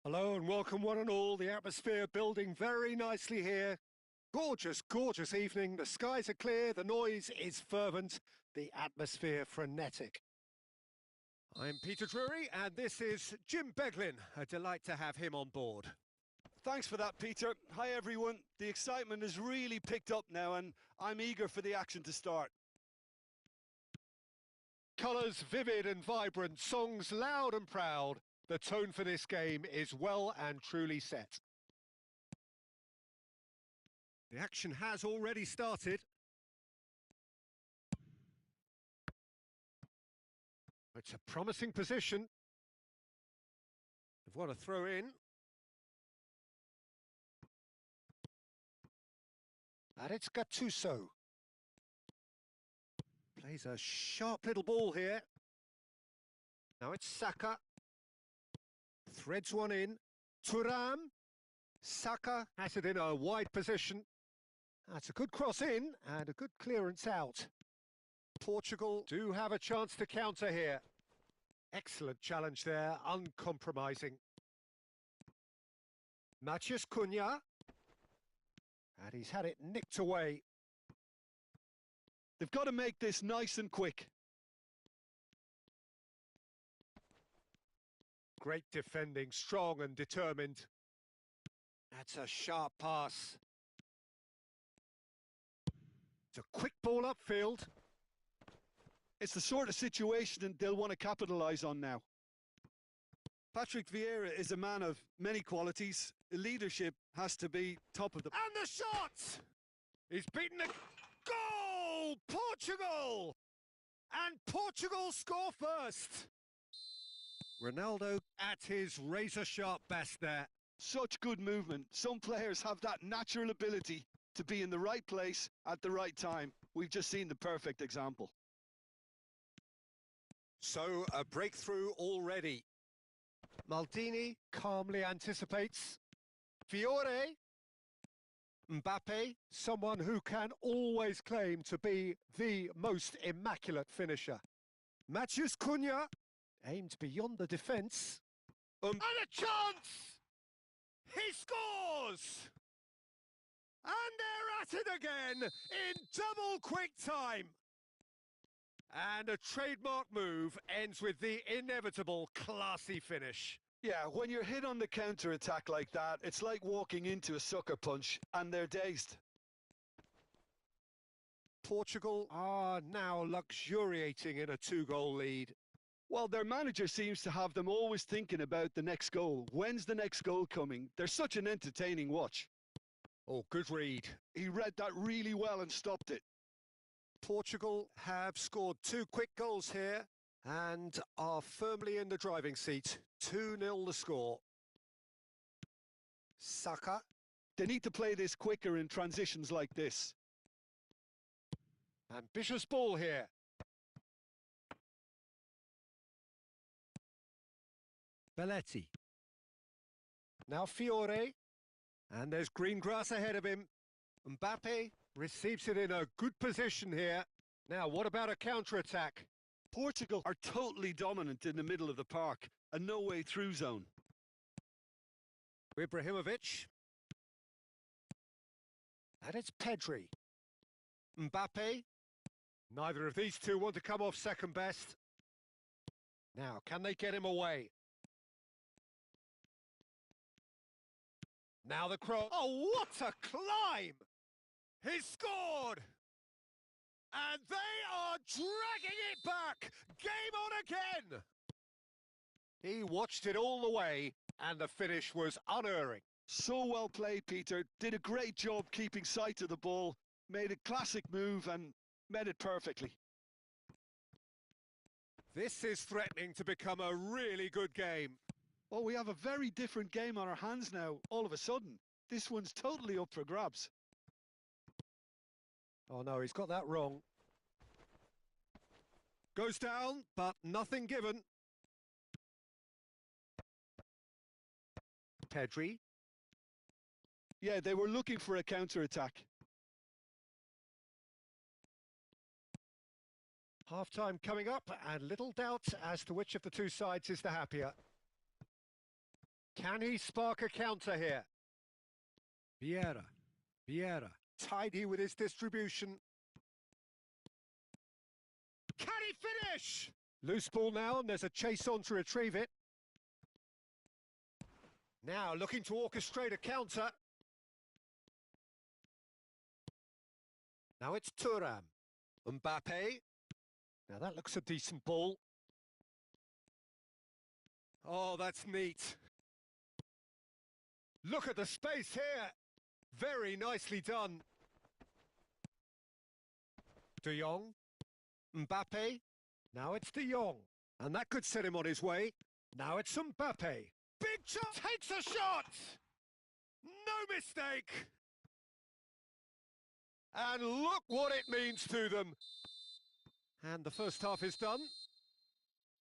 S1: Hello and welcome one and all. The atmosphere building very nicely here. Gorgeous, gorgeous evening. The skies are clear, the noise is fervent, the atmosphere frenetic. I'm Peter Drury and this is Jim Beglin. A delight to have him on board.
S2: Thanks for that, Peter. Hi, everyone. The excitement has really picked up now, and I'm eager for the action to start.
S1: Colours vivid and vibrant, songs loud and proud. The tone for this game is well and truly set. The action has already started. It's a promising position. They've got a throw in. And it's Gattuso. Plays a sharp little ball here. Now it's Saka. Threads one in. Thuram. Saka has it in a wide position. That's a good cross in and a good clearance out. Portugal do have a chance to counter here. Excellent challenge there, uncompromising. Matheus Cunha. And he's had it nicked away.
S2: They've got to make this nice and quick.
S1: Great defending, strong and determined. That's a sharp pass. It's a quick ball upfield.
S2: It's the sort of situation they'll want to capitalise on now. Patrick Vieira is a man of many qualities. Leadership has to be top of the...
S1: And the shot! He's beaten the goal! Portugal! And Portugal score first! Ronaldo at his razor-sharp best there.
S2: Such good movement. Some players have that natural ability to be in the right place at the right time. We've just seen the perfect example.
S1: So, a breakthrough already. Maldini calmly anticipates. Fiore. Mbappe, someone who can always claim to be the most immaculate finisher. Matheus Cunha, aimed beyond the defence. And a chance! He scores! And they're at it again in double quick time. And a trademark move ends with the inevitable classy finish.
S2: Yeah, when you're hit on the counter-attack like that, it's like walking into a sucker punch, and they're dazed.
S1: Portugal are now luxuriating in a two-goal lead.
S2: Well, their manager seems to have them always thinking about the next goal. When's the next goal coming? They're such an entertaining watch.
S1: Oh, good read.
S2: He read that really well and stopped it.
S1: Portugal have scored 2 quick goals here and are firmly in the driving seat. 2-0 the score. Saka.
S2: They need to play this quicker in transitions like this.
S1: Ambitious ball here. Belletti. Now Fiore. And there's green grass ahead of him. Mbappe receives it in a good position here. Now, what about a counter-attack?
S2: Portugal are totally dominant in the middle of the park. A no-way-through zone.
S1: Ibrahimovic. And it's Pedri. Mbappe. Neither of these two want to come off second best. Now, can they get him away? Now the cross. Oh, what a climb! He scored! And they are dragging it back! Game on again! He watched it all the way, and the finish was unerring.
S2: So well played, Peter. Did a great job keeping sight of the ball, made a classic move and met it perfectly.
S1: This is threatening to become a really good game.
S2: Well, we have a very different game on our hands now, all of a sudden. This one's totally up for grabs.
S1: Oh no, he's got that wrong. Goes down, but nothing given. Pedri.
S2: Yeah, they were looking for a counter-attack.
S1: Half-time coming up, and little doubt as to which of the two sides is the happier. Can he spark a counter here? Vieira, tidy with his distribution. Can he finish? Loose ball now, and there's a chase on to retrieve it. Now looking to orchestrate a counter. Now it's Thuram. Mbappe. Now that looks a decent ball. Oh, that's neat. Look at the space here. Very nicely done. De Jong. Mbappe. Now it's De Jong. And that could set him on his way. Now it's Mbappe. Big chance. Takes a shot. No mistake. And look what it means to them. And the first half is done.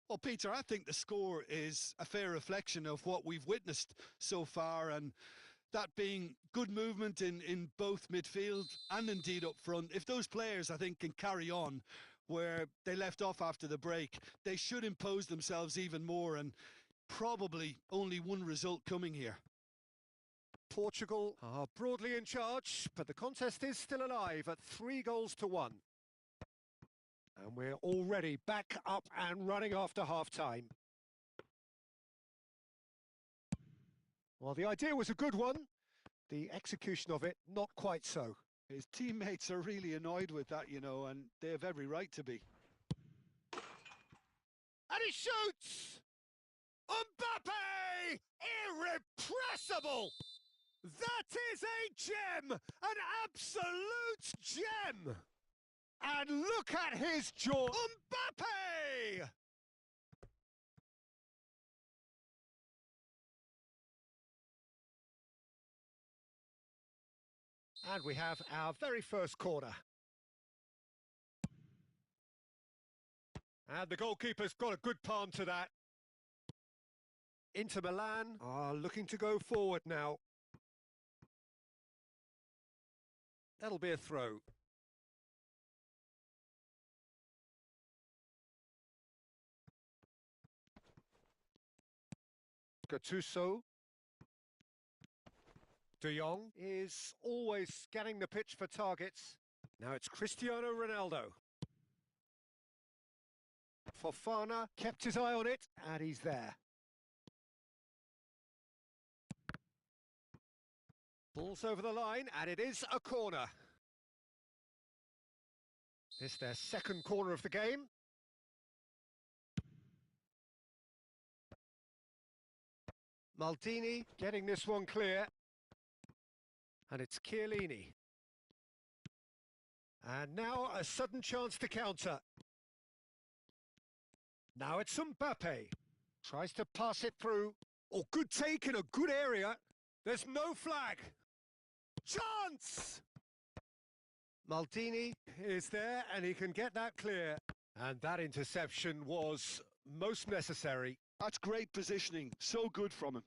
S2: Well, Peter, I think the score is a fair reflection of what we've witnessed so far, and that being good movement in both midfield and indeed up front. If those players, I think, can carry on where they left off after the break, they should impose themselves even more, and probably only one result coming here.
S1: Portugal are broadly in charge, but the contest is still alive at 3-1. And we're already back up and running after half-time. Well, the idea was a good one. The execution of it, not quite so.
S2: His teammates are really annoyed with that, you know, and they have every right to be.
S1: And he shoots! Mbappe! Irrepressible! That is a gem! An absolute gem! And look at his jaw! Mbappe! And we have our very first corner. And the goalkeeper's got a good palm to that. Inter Milan are looking to go forward now. That'll be a throw. Gattuso. De Jong is always scanning the pitch for targets. Now it's Cristiano Ronaldo. Fofana kept his eye on it, and he's there. Ball's over the line, and it is a corner. This is their second corner of the game. Maldini getting this one clear. And it's Chiellini. And now a sudden chance to counter. Now it's Mbappe. Tries to pass it through. Oh, good take in a good area. There's no flag. Chance! Maldini is there and he can get that clear. And that interception was most necessary.
S2: That's great positioning. So good from him.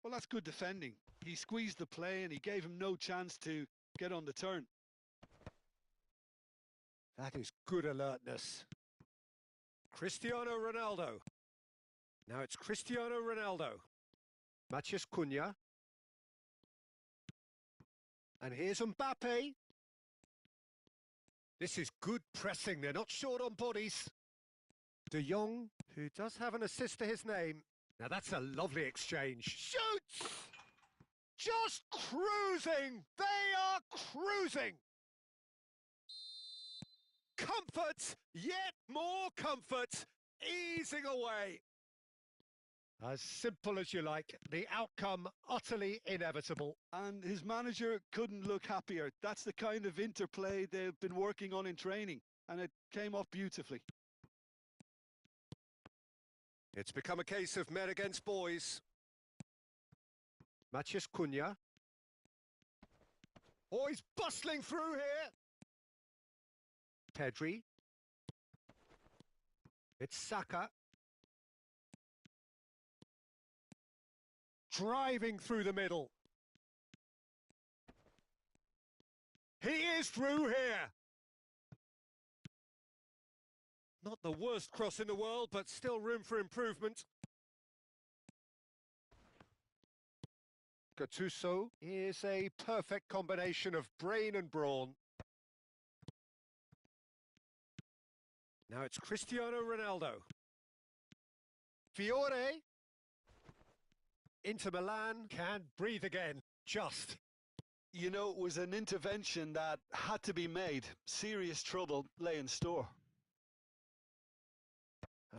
S2: Well, that's good defending. He squeezed the play and he gave him no chance to get on the turn.
S1: That is good alertness. Cristiano Ronaldo. Now it's Cristiano Ronaldo. Matheus Cunha. And here's Mbappe. This is good pressing. They're not short on bodies. De Jong, who does have an assist to his name. Now that's a lovely exchange. Shoots! Just cruising! They are cruising! Comfort, yet more comfort, easing away. As simple as you like, the outcome utterly inevitable.
S2: And his manager couldn't look happier. That's the kind of interplay they've been working on in training, and it came off beautifully.
S1: It's become a case of men against boys. Matheus Cunha. Oh, he's bustling through here. Pedri. It's Saka. Driving through the middle. He is through here. Not the worst cross in the world, but still room for improvement. Gattuso is a perfect combination of brain and brawn. Now it's Cristiano Ronaldo. Fiore. Inter Milan can breathe again, just.
S2: You know, it was an intervention that had to be made. Serious trouble lay in store.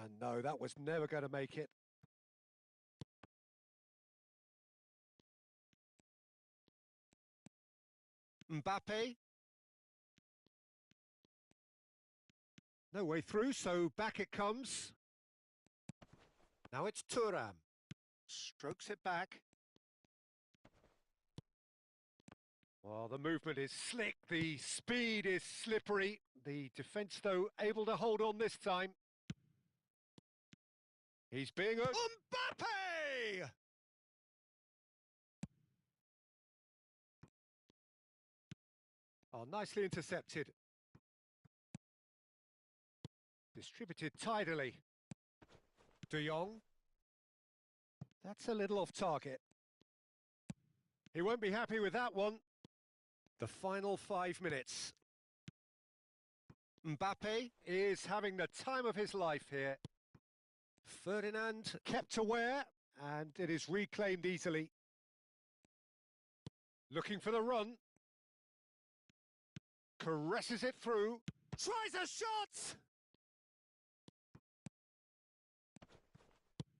S1: And no, that was never going to make it. Mbappe. No way through, so back it comes. Now it's Thuram. Strokes it back. Well, the movement is slick, the speed is slippery. The defence, though, able to hold on this time. He's being Mbappe! Oh, nicely intercepted. Distributed tidily. De Jong. That's a little off target. He won't be happy with that one. The final 5 minutes. Mbappe is having the time of his life here. Ferdinand kept aware, and it is reclaimed easily. Looking for the run. Caresses it through. Tries a shot!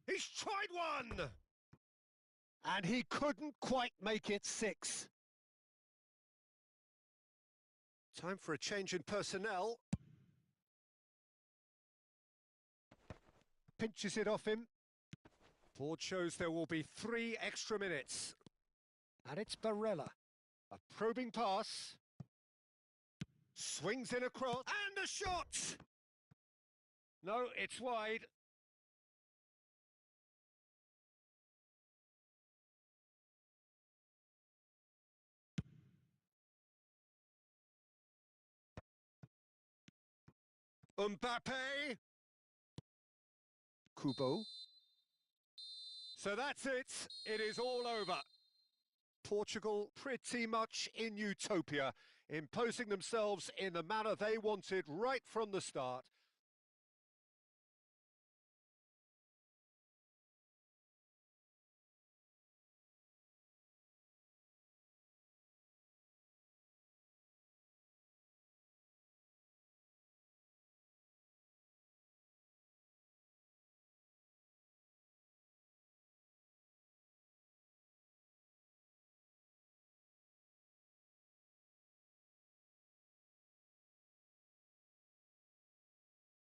S1: He's tried one! And he couldn't quite make it 6. Time for a change in personnel. Pinches it off him. Board shows there will be 3 extra minutes. And it's Barella. A probing pass. Swings in across. And a shot! No, it's wide. Mbappe. Kubo. So that's it. It is all over. Portugal pretty much in utopia, imposing themselves in the manner they wanted right from the start.